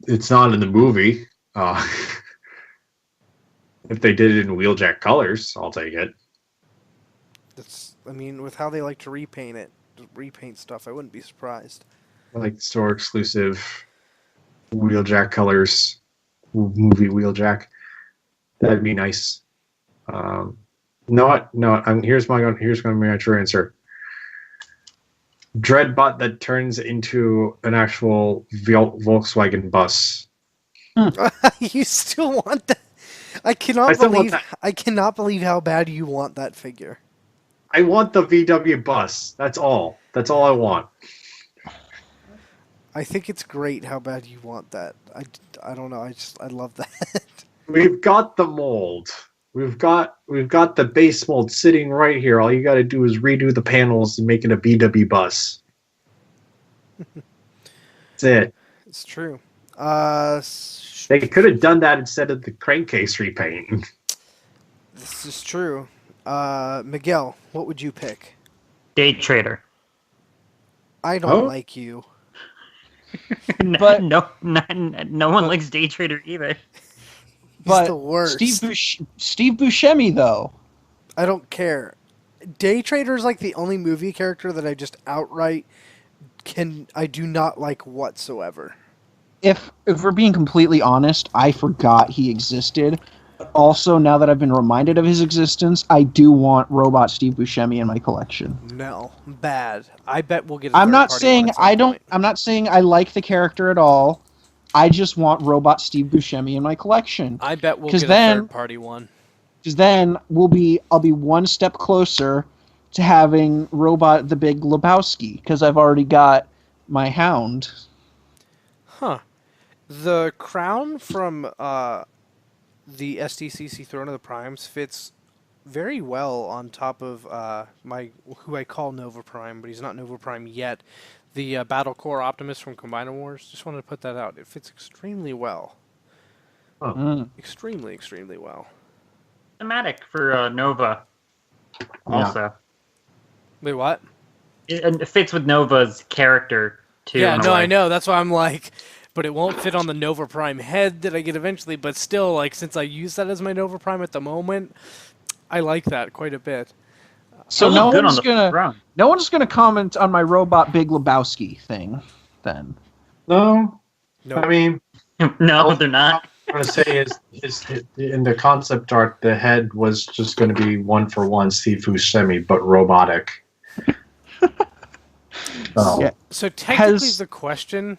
It's not in the movie. If they did it in Wheeljack colors, I'll take it. I mean, with how they like to repaint stuff, I wouldn't be surprised. Like store exclusive Wheeljack colors, movie Wheeljack. That'd be nice. No, here's going to be my true answer. Dreadbot that turns into an actual Volkswagen bus. You still want that? I cannot believe how bad you want that figure. I want the VW bus. That's all. That's all I want. I think it's great how bad you want that. I don't know. I love that. We've got the mold. We've got the base mold sitting right here. All you got to do is redo the panels and make it a VW bus. That's it. It's true. They could have done that instead of the crankcase repaint. This is true. Miguel, what would you pick? Day Trader. I don't Oh? like you. But- no one likes Day Trader either. He's the worst. Steve Buscemi, though. I don't care. Day Trader is like the only movie character that I just outright I do not like whatsoever. If we're being completely honest, I forgot he existed. Also, now that I've been reminded of his existence, I do want Robot Steve Buscemi in my collection. No, bad. I bet we'll get. A I'm not third-party saying one at some I don't. point. I'm not saying I like the character at all. I just want Robot Steve Buscemi in my collection. I bet we'll 'Cause get then- a third-party one. Because then I'll be one step closer to having Robot the Big Lebowski. Because I've already got my Hound. The crown from the SDCC Throne of the Primes fits very well on top of who I call Nova Prime, but he's not Nova Prime yet. The Battle Core Optimus from Combiner Wars. Just wanted to put that out. It fits extremely well. Extremely, extremely well. Thematic for Nova. Also, Wait, what? it fits with Nova's character too. Yeah, in a no, way. I know. That's why I'm like, but it won't fit on the Nova Prime head that I get eventually. But still, like, since I use that as my Nova Prime at the moment, I like that quite a bit. So It'll look good on the throne. no one's gonna comment on my robot Big Lebowski thing, then. No, No, I mean, No, they're not. what I'm going to say is in the concept art, the head was just going to be 1-for-1 Steve Buscemi, but robotic. Oh. Yeah. So technically, Has- the question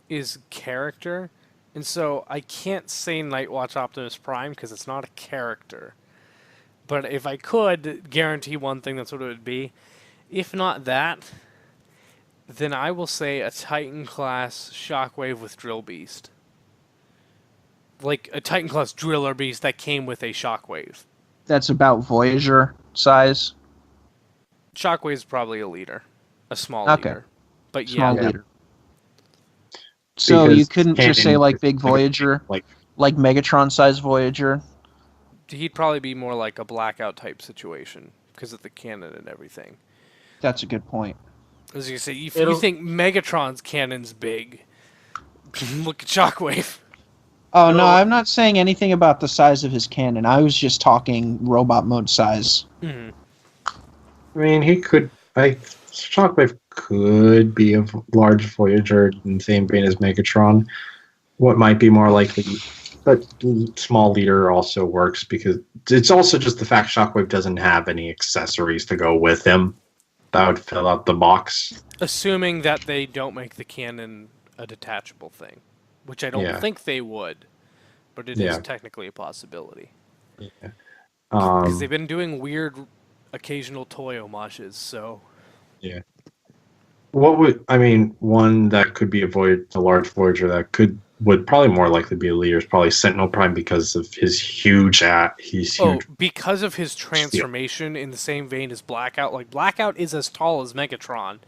is character, and so I can't say Nightwatch Optimus Prime because it's not a character. But if I could guarantee one thing, that's what it would be. If not that, then I will say a Titan class Shockwave with Drill Beast. Like a Titan class Driller Beast that came with a Shockwave. That's about Voyager size. Shockwave's probably a leader. A small Okay. leader. But Small yeah, leader. So Because you couldn't just say Cannon like is Big Voyager, like like Megatron size Voyager. he'd probably be more like a Blackout type situation because of the cannon and everything. That's a good point. As you say, if you think Megatron's cannon's big, look at Shockwave. Oh no, I'm not saying anything about the size of his cannon. I was just talking robot mode size. Mm-hmm. I mean, he could. Shockwave could be a large Voyager in the same vein as Megatron. What might be more likely, but small leader also works because it's also just the fact Shockwave doesn't have any accessories to go with him. That would fill out the box. Assuming that they don't make the cannon a detachable thing, which I don't think they would, but it is technically a possibility. Yeah. Because they've been doing weird occasional toy homages, so... Yeah. What would one that could be a large Voyager that would probably more likely be a leader is probably Sentinel Prime because of his huge he's huge. Because of his transformation in the same vein as Blackout. Like Blackout is as tall as Megatron,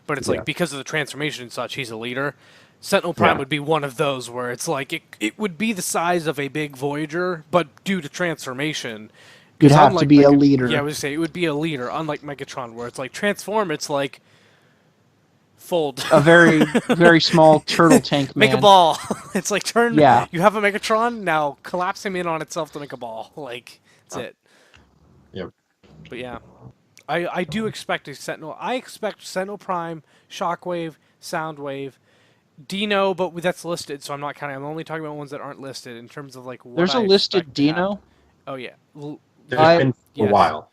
but it's like because of the transformation and such, he's a leader. Sentinel Prime would be one of those where it's like it would be the size of a big Voyager, but due to transformation, You'd have to be a leader. Yeah, I would say it would be a leader, unlike Megatron, where it's like transform. It's like fold. A very, very small turtle tank man. Make a ball. It's like turn. Yeah. You have a Megatron, now collapse him in on itself to make a ball. Like, that's it. Yep. But yeah. I do expect a Sentinel. I expect Sentinel Prime, Shockwave, Soundwave, Dino, but that's listed, so I'm not counting. I'm only talking about ones that aren't listed in terms of like what There's a I listed expect to have. Dino? Oh, yeah. There's been for a yes. while.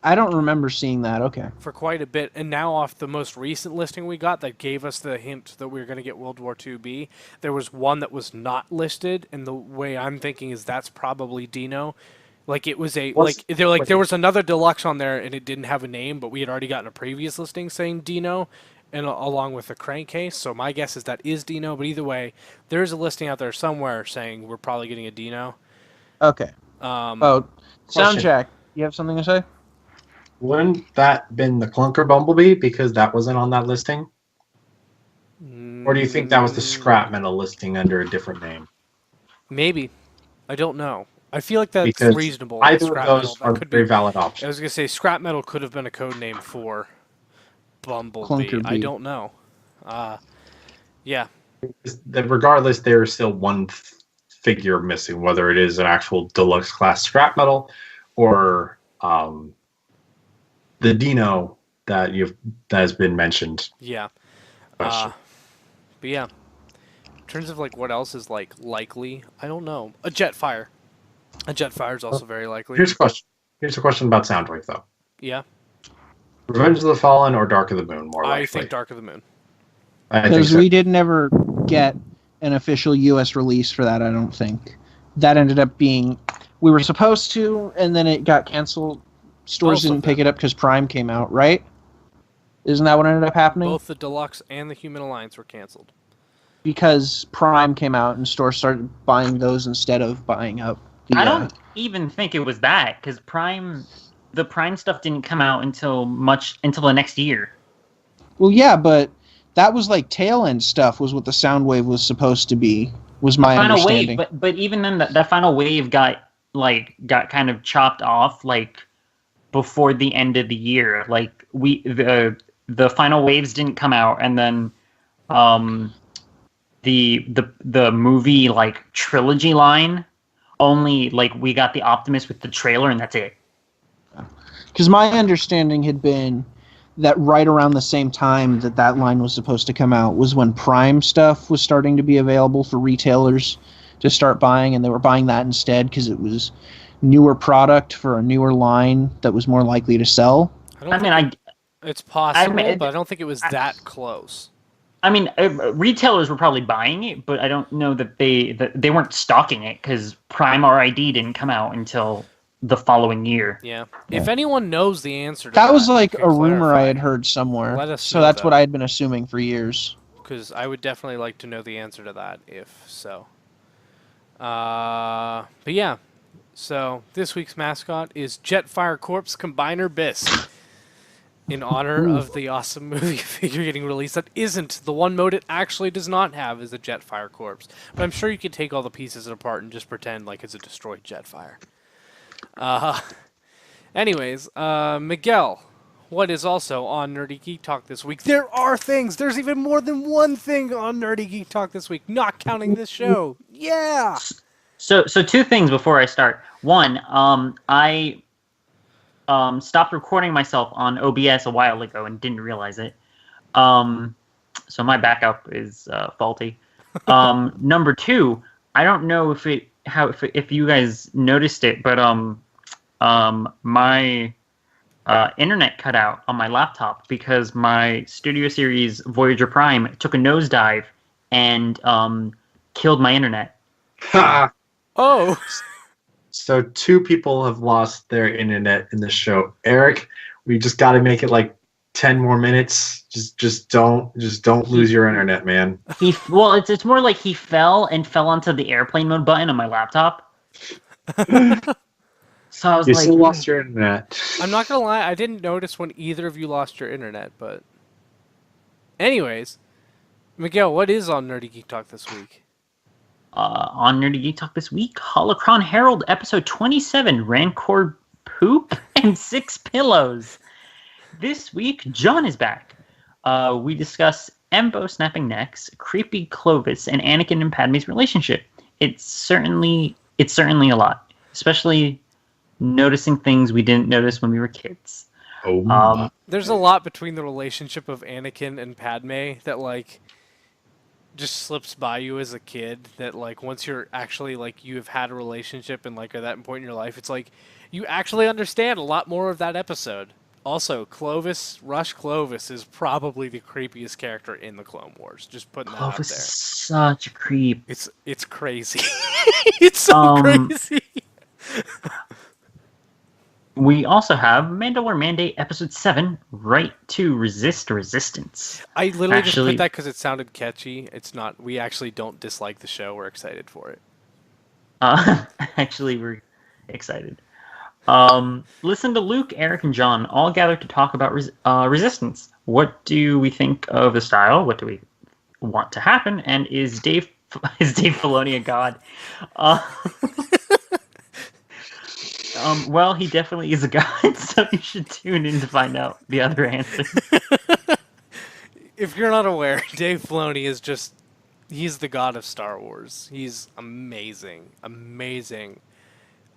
I don't remember seeing that. Okay. For quite a bit, and now off the most recent listing we got that gave us the hint that we were going to get World War II-B, there was one that was not listed, and the way I'm thinking is that's probably Dino. Like it was there was another deluxe on there, and it didn't have a name, but we had already gotten a previous listing saying Dino, and along with the crankcase. So my guess is that is Dino. But either way, there's a listing out there somewhere saying we're probably getting a Dino. Okay. Question. Soundjack, you have something to say? Wouldn't that been the Clunker Bumblebee because that wasn't on that listing? Or do you think that was the Scrap Metal listing under a different name? Maybe. I don't know. I feel like that's Because reasonable. either Scrap of metal. those That are could very be. valid I options. was gonna say scrap metal could have been a code name for Bumblebee. Clunker I Bee. don't know. Yeah. Regardless, there is still one figure missing, whether it is an actual deluxe class Scrap Metal or the Dino that has been mentioned. Yeah. Question. But yeah. In terms of like what else is like likely, I don't know. A Jetfire. A Jetfire is also very likely. Here's a question. Here's a question about Soundwave, though. Yeah. Revenge of the Fallen or Dark of the Moon, more likely? I think Dark of the Moon. I think Because so. we didn't ever get an official U.S. release for that, I don't think. That ended up being... We were supposed to, and then it got canceled. Stores Also didn't pick it up because Prime came out, right? Isn't that what ended up happening? Both the Deluxe and the Human Alliance were canceled. because Prime came out and stores started buying those instead of buying up the. I don't even think it was that, because the Prime stuff didn't come out until the next year. Well, yeah, but that was like tail end stuff. Was what the Soundwave was supposed to be. Was my Final understanding. Wave, but even then, that Final Wave got kind of chopped off like before the end of the year. Like the Final Waves didn't come out, and then the movie like trilogy line only, like, we got the Optimus with the trailer, and that's it. Because my understanding had been that right around the same time that line was supposed to come out was when Prime stuff was starting to be available for retailers to start buying, and they were buying that instead because it was newer product for a newer line that was more likely to sell. It's possible, but I don't think it was that close. I mean, retailers were probably buying it, but I don't know that they weren't stocking it, because Prime RID didn't come out until the following year. Yeah. If anyone knows the answer to that was like a rumor clarify. I had heard somewhere. Let us so know that's that. what I had been assuming for years. Because I would definitely like to know the answer to that, if so. But yeah, so this week's mascot is Jetfire Corpse Combiner Bisque, in honor of the awesome movie figure getting released that isn't the one mode it actually does not have is a Jetfire Corpse. But I'm sure you could take all the pieces apart and just pretend like it's a destroyed Jetfire. Anyways, Miguel, what is also on Nerdy Geek Talk this week? There are things. There's even more than one thing on Nerdy Geek Talk this week, not counting this show. Yeah. So two things before I start. One, I stopped recording myself on OBS a while ago and didn't realize it. So my backup is faulty. Number two, I don't know if you guys noticed it, but my internet cut out on my laptop because my Studio Series Voyager Prime took a nosedive and killed my internet. Oh. So 2 people have lost their internet in this show. Eric, we just got to make it like 10 more minutes. Just don't lose your internet, man. It's more like he fell onto the airplane mode button on my laptop. So I was You like, still lost your internet. I'm not gonna lie, I didn't notice when either of you lost your internet, but anyways, Miguel, what is on Nerdy Geek Talk this week? On Nerdy Geek Talk this week, Holocron Herald episode 27, Rancor Poop and 6 Pillows. This week, John is back. We discuss Embo snapping necks, creepy Clovis, and Anakin and Padme's relationship. It's certainly a lot, especially noticing things we didn't notice when we were kids. There's a lot between the relationship of Anakin and Padme that, like, just slips by you as a kid, that, like, once you're actually, like, you have had a relationship and, like, at that point in your life, it's like you actually understand a lot more of that episode. Also, Rush Clovis is probably the creepiest character in the Clone Wars. Just putting that out Clovis there. is such a creep. It's crazy. It's so crazy. We also have Mandalore Mandate Episode 7, Right to Resist Resistance. I literally just put that because it sounded catchy. It's not. We actually don't dislike the show. We're excited for it. Actually, we're excited. Listen to Luke, Eric, and John all gather to talk about Resistance. What do we think of the style? What do we want to happen? And is Dave Filoni a god? Well, he definitely is a god, so you should tune in to find out the other answer. If you're not aware, Dave Filoni is he's the god of Star Wars. He's amazing. Amazing.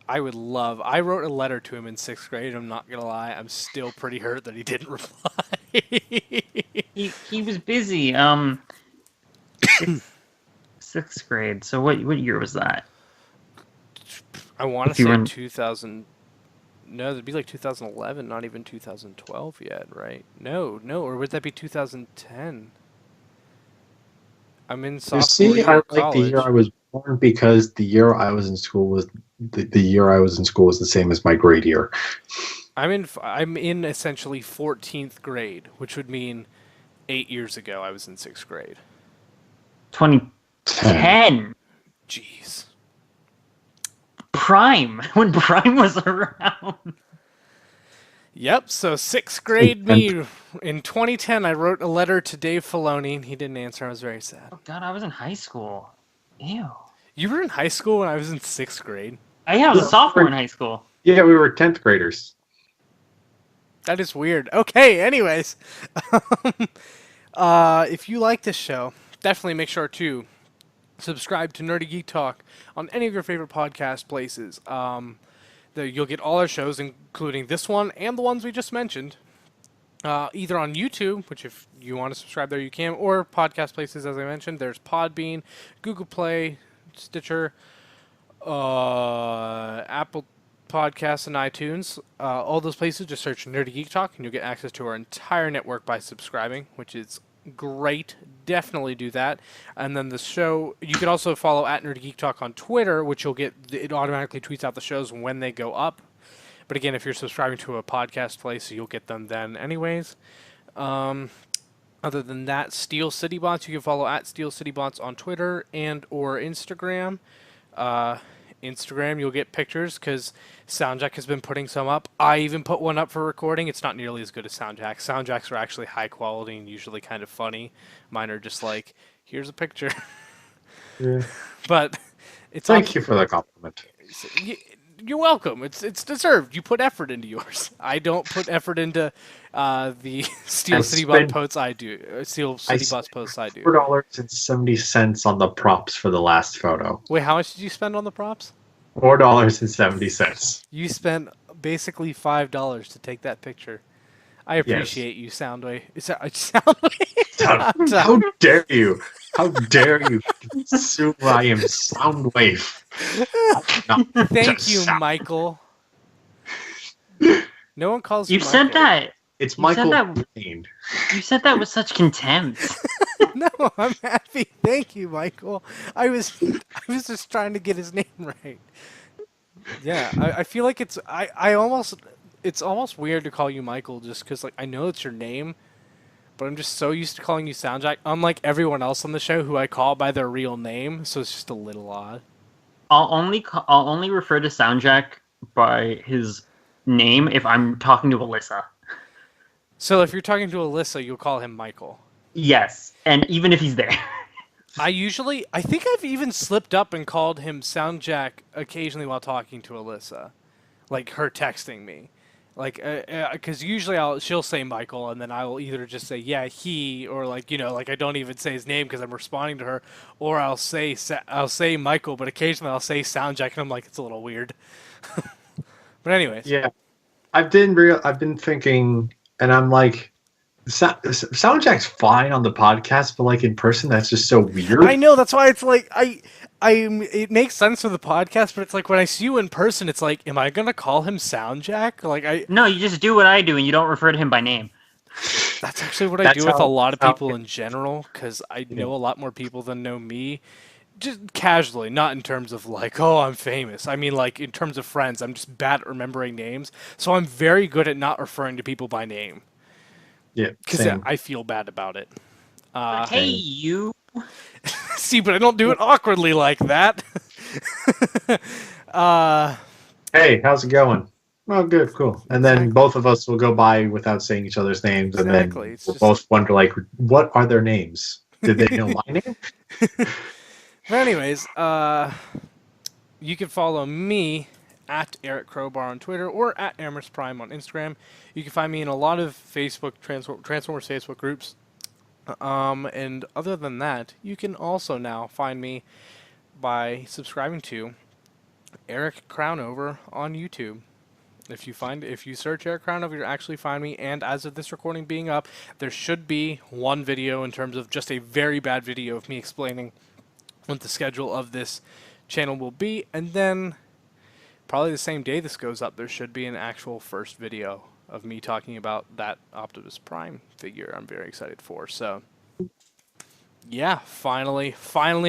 I wrote a letter to him in 6th grade, I'm not going to lie. I'm still pretty hurt that he didn't reply. He was busy. 6th grade. So what year was that? I want to say 2000. No, it'd be like 2011, not even 2012 yet, right? No, or would that be 2010? I'm in sophomore year of college. I like the year I was born because the year I was in school was the year I was in school was the same as my grade year. I'm in essentially 14th grade, which would mean 8 years ago I was in 6th grade. 2010. Jeez. Prime. When Prime was around. Yep, so 6th grade me. In 2010, I wrote a letter to Dave Filoni, and he didn't answer. I was very sad. Oh, God, I was in high school. Ew. You were in high school when I was in 6th grade? I was a sophomore in high school. Yeah, we were 10th graders. That is weird. Okay, anyways. If you like this show, definitely make sure to subscribe to Nerdy Geek Talk on any of your favorite podcast places. You'll get all our shows, including this one and the ones we just mentioned, either on YouTube, which if you want to subscribe there you can, or podcast places, as I mentioned. There's Podbean, Google Play, Stitcher, Apple Podcasts, and iTunes. All those places, just search Nerdy Geek Talk, and you'll get access to our entire network by subscribing, which is great. Definitely do that. And then the show, you can also follow at Nerdy Geek Talk on Twitter, which you'll get, it automatically tweets out the shows when they go up. But again, if you're subscribing to a podcast place, you'll get them then anyways. Other than that, Steel City Bots, you can follow at Steel City Bots on Twitter and or Instagram. Instagram, you'll get pictures because Soundjack has been putting some up. I even put one up for recording. It's not nearly as good as Soundjack. Soundjacks are actually high quality and usually kind of funny. Mine are just like, here's a picture. Yeah. But it's Thank you for the compliment. You're welcome. It's deserved. You put effort into yours. I don't put effort into the Steel City Bot posts I do. Steel City Bots posts I do. $4.70 on the props for the last photo. Wait, how much did you spend on the props? $4.70. You spent basically $5 to take that picture. I appreciate you, Soundwave. Soundwave. How dare you? How dare you assume I am Soundwave? Thank you, Michael. No one calls you Michael. said that. It's You Michael said that- Blaine. You said that with such contempt. No, I'm happy. Thank you, Michael. I was just trying to get his name right. Yeah, I feel like it's almost weird to call you Michael just because like I know it's your name, but I'm just so used to calling you Soundjack. Unlike everyone else on the show who I call by their real name, so it's just a little odd. I'll only refer to Soundjack by his name if I'm talking to Alyssa. So if you're talking to Alyssa, you'll call him Michael. Yes, and even if he's there. I think I've even slipped up and called him Soundjack occasionally while talking to Alyssa, like her texting me, like because usually she'll say Michael and then I will either just say yeah he or like like I don't even say his name because I'm responding to her, or I'll say Michael, but occasionally I'll say Soundjack and I'm like it's a little weird. But anyways, yeah, I've been thinking, and I'm like, Soundjack's fine on the podcast, but like in person, that's just so weird. I know, that's why it's like it makes sense for the podcast, but it's like when I see you in person, it's like, am I gonna call him Soundjack? Like No, you just do what I do, and you don't refer to him by name. That's actually what I do with a lot of people in general, because I know a lot more people than know me. Just casually, not in terms of like, oh, I'm famous. I mean, like, in terms of friends, I'm just bad at remembering names. So I'm very good at not referring to people by name. Yeah, because I feel bad about it. Hey, you. See, but I don't do it awkwardly like that. Hey, how's it going? Oh, good, cool. And then both of us will go by without saying each other's names, and then we'll both wonder, like, what are their names? Did they know my name? But anyways, you can follow me at Eric Crowbar on Twitter or at Amherst Prime on Instagram. You can find me in a lot of Facebook Transformers Facebook groups. And other than that, you can also now find me by subscribing to Eric Crownover on YouTube. If you search Eric Crownover, you'll actually find me. And as of this recording being up, there should be one video in terms of just a very bad video of me explaining what the schedule of this channel will be, and then probably the same day this goes up, there should be an actual first video of me talking about that Optimus Prime figure I'm very excited for. So yeah, finally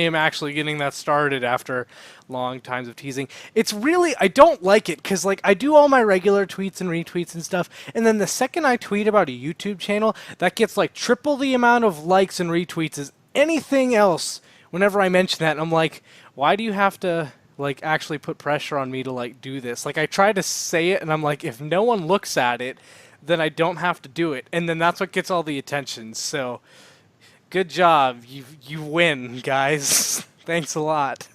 I'm actually getting that started after long times of teasing. It's really, I don't like it because like I do all my regular tweets and retweets and stuff, and then the second I tweet about a YouTube channel, that gets like triple the amount of likes and retweets as anything else whenever I mention that, I'm like, why do you have to like actually put pressure on me to like do this? Like I try to say it, and I'm like, if no one looks at it, then I don't have to do it, and then that's what gets all the attention. So, good job, you win, guys. Thanks a lot.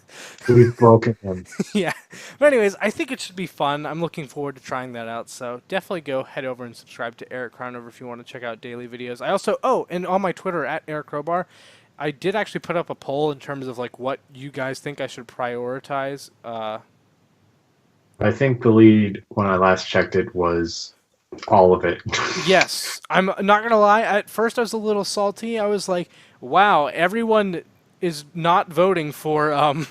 We've broken him. Yeah. But anyways, I think it should be fun. I'm looking forward to trying that out. So definitely go head over and subscribe to Eric Crownover if you want to check out daily videos. I also, and on my Twitter at Eric Crowbar, I did actually put up a poll in terms of like what you guys think I should prioritize. I think the lead, when I last checked it, was all of it. Yes. I'm not going to lie. At first I was a little salty. I was like, wow, everyone is not voting for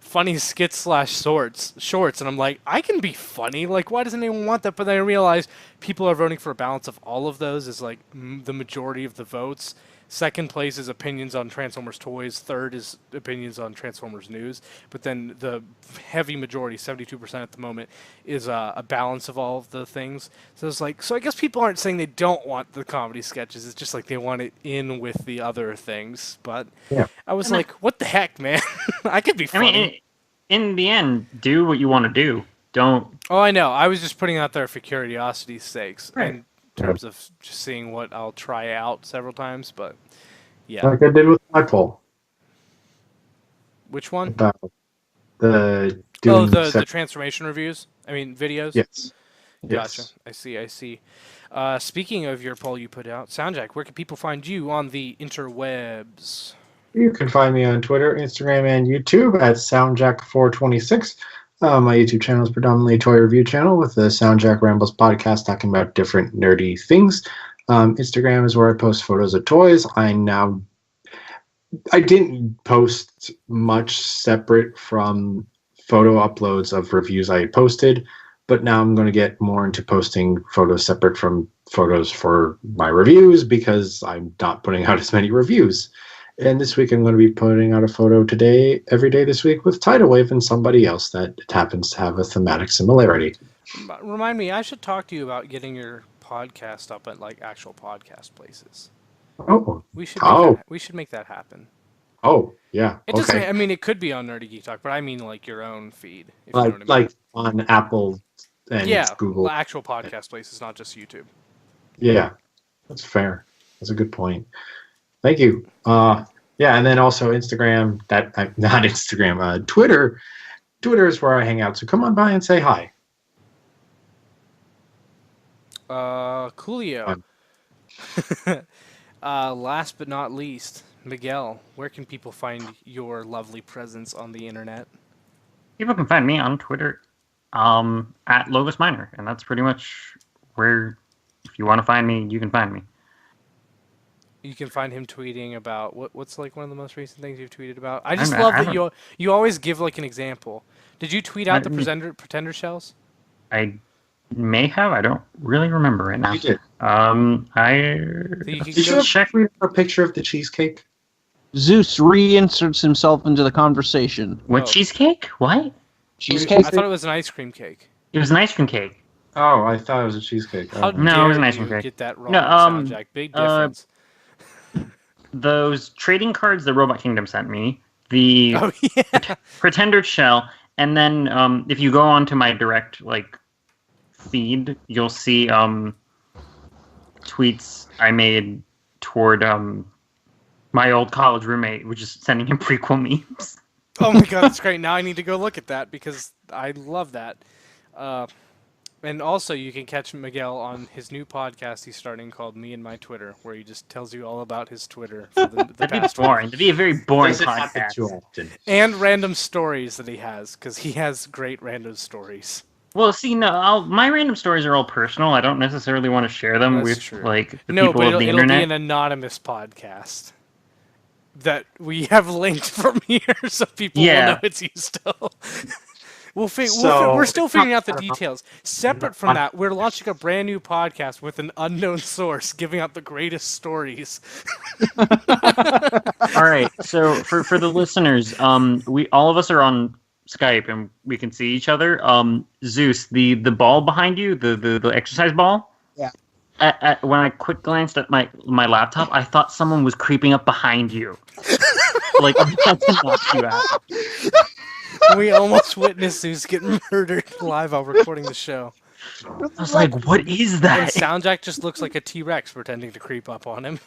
funny skits / shorts, and I'm like, I can be funny. Like, why doesn't anyone want that? But then I realized people are voting for a balance of all of those is like the majority of the votes. Second place is opinions on Transformers toys. Third is opinions on Transformers news. But then the heavy majority, 72% at the moment, is a balance of all of the things. So it's like, so I guess people aren't saying they don't want the comedy sketches. It's just like they want it in with the other things. But Yeah. I was like, what the heck, man? I could be funny. I mean, in the end, do what you want to do. Don't. Oh, I know. I was just putting it out there for curiosity's sakes. Right. In terms of just seeing what I'll try out several times, but yeah. Like I did with my poll. Which one? About the The transformation reviews? I mean, videos? Yes. Gotcha. Yes. I see. Speaking of your poll you put out, Soundjack, where can people find you on the interwebs? You can find me on Twitter, Instagram, and YouTube at SoundJack426. My YouTube channel is predominantly a toy review channel with the Soundjack Rambles podcast talking about different nerdy things. Instagram is where I post photos of toys. I didn't post much separate from photo uploads of reviews I had posted, but now I'm going to get more into posting photos separate from photos for my reviews because I'm not putting out as many reviews. And this week I'm going to be putting out a photo every day this week with Tidal Wave and somebody else that happens to have a thematic similarity. Remind me, I should talk to you about getting your podcast up at like actual podcast places. Oh. We should make that happen. Oh, yeah. It doesn't. I mean, it could be on Nerdy Geek Talk, but I mean like your own feed. If Like, you know what I mean. like on Apple and Google. Actual podcast places, not just YouTube. Yeah, that's fair. That's a good point. Thank you. Yeah, and then also Instagram. Not Instagram. Twitter. Twitter is where I hang out. So come on by and say hi. Coolio. Last but not least, Miguel, where can people find your lovely presence on the internet? People can find me on Twitter at Logos Minor, and that's pretty much where, if you want to find me, you can find me. You can find him tweeting about what's like one of the most recent things you've tweeted about. I just love that you always give like an example. Did you tweet out the pretender shells? I may have. I don't really remember right now. You did. Did you check a picture of the cheesecake? Zeus reinserts himself into the conversation. What cheesecake? What? Cheesecake? I thought it was an ice cream cake. It was an ice cream cake. Oh, I thought it was a cheesecake. How No, it was an dare ice cream you cake. get that wrong, No, Soundjack? Big difference. Those trading cards that Robot Kingdom sent me, the Oh yeah. Pretender shell, and then if you go onto my direct feed, you'll see tweets I made toward my old college roommate, which is sending him prequel memes. Oh my god, that's great. Now I need to go look at that because I love that. And also, you can catch Miguel on his new podcast he's starting called Me and My Twitter, where he just tells you all about his Twitter for the That'd past be boring. That'd be a very boring Doesn't happen too podcast. often. and random stories that he has, because he has great random stories. Well, see, no, my random stories are all personal. I don't necessarily want to share them That's with true. the No, people but of the it'll be internet. an anonymous podcast that we have linked from here, so people will know it's you still. We're still figuring out the details. Separate from that, we're launching a brand new podcast with an unknown source, giving out the greatest stories. All right, so for the listeners, we all of us are on Skype and we can see each other. Zeus, the ball behind you, the exercise ball. Yeah. When I quick glanced at my laptop, I thought someone was creeping up behind you. like about to knock you out. We almost witnessed Zeus getting murdered live while recording the show. I was like, what is And that? Soundjack just looks like a T-Rex pretending to creep up on him.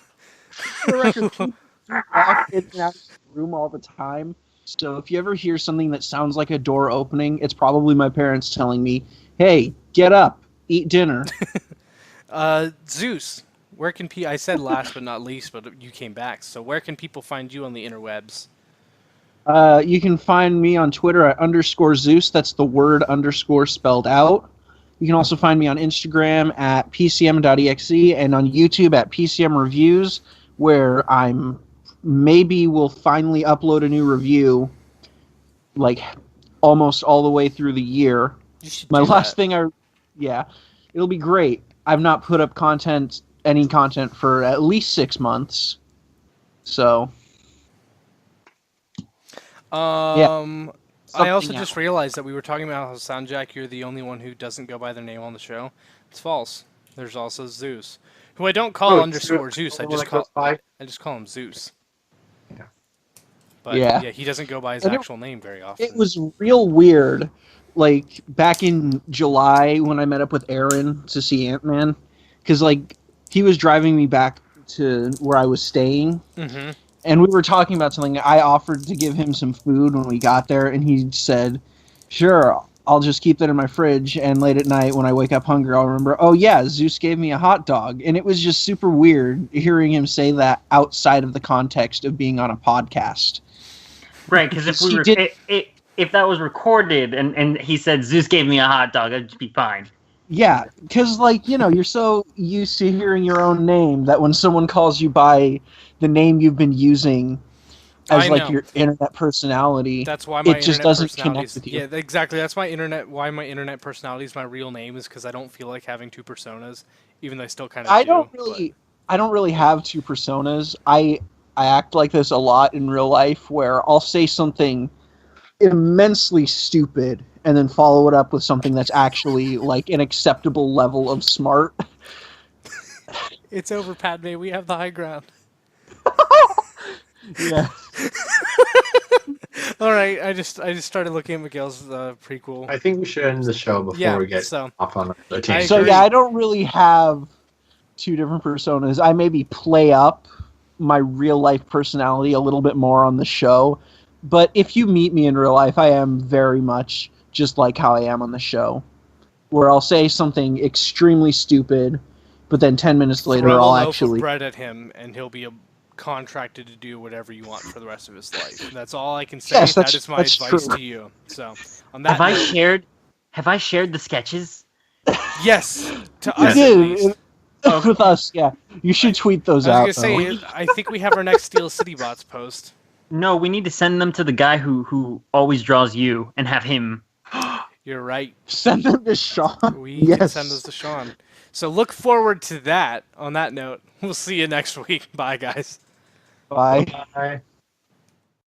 For the record, people walk in and out of the room all the time. So if you ever hear something that sounds like a door opening, it's probably my parents telling me, "Hey, get up, eat dinner." Zeus, where can I said last but not least, but you came back. So where can people find you on the interwebs? You can find me on Twitter at _Zeus. That's the word _, spelled out. You can also find me on Instagram at pcm.exe and on YouTube at PCM Reviews, where I'm maybe will finally upload a new review, like almost all the way through the year. You should My do last that. thing it'll be great. I've not put up any content for at least 6 months. So I also Something just realized that we were talking about how Soundjack, you're the only one who doesn't go by their name on the show. It's false. There's also Zeus, who I don't call _ Zeus. I just call him Zeus. Yeah. But Yeah. he doesn't go by his And actual name very often. it was real weird. Like back in July when I met up with Aaron to see Ant-Man, because like he was driving me back to where I was staying. Mm-hmm. And we were talking about something. I offered to give him some food when we got there, and he said, "Sure, I'll just keep that in my fridge, and late at night when I wake up hungry, I'll remember, oh yeah, Zeus gave me a hot dog." And it was just super weird hearing him say that outside of the context of being on a podcast. Right, because if that was recorded and he said Zeus gave me a hot dog, I'd just be fine. Yeah, because, like, you know, you're so used to hearing your own name that when someone calls you by the name you've been using as, I like, know. your internet personality, That's why my it just internet doesn't personality connect is, with you. yeah, exactly. That's why my internet personality is my real name, is because I don't feel like having two personas, even though I still kind of I do. don't really have two personas. I act like this a lot in real life, where I'll say something immensely stupid and then follow it up with something that's actually like an acceptable level of smart. It's over, Padme. We have the high ground. Yeah. All right, I just started looking at Miguel's prequel. I think we should end the show before we get off on a tangent. So agree. yeah, I don't really have two different personas. I maybe play up my real life personality a little bit more on the show, but if you meet me in real life, I am very much just like how I am on the show, where I'll say something extremely stupid, but then 10 minutes later Throw a I'll loaf actually of bread at him, and he'll be contracted to do whatever you want for the rest of his life. That's all I can say. Yes, that is my that's advice true. to you. So, on that Have I note, shared the sketches? yes, to You us at did. least. With us, yeah. You should tweet those I out. was gonna say, I think we have our next Steel City Bots post. No, we need to send them to the guy who always draws you and have him. You're right. Send them to Sean. We can Yes. send those to Sean. So look forward to that. On that note, we'll see you next week. Bye, guys. Bye. Bye.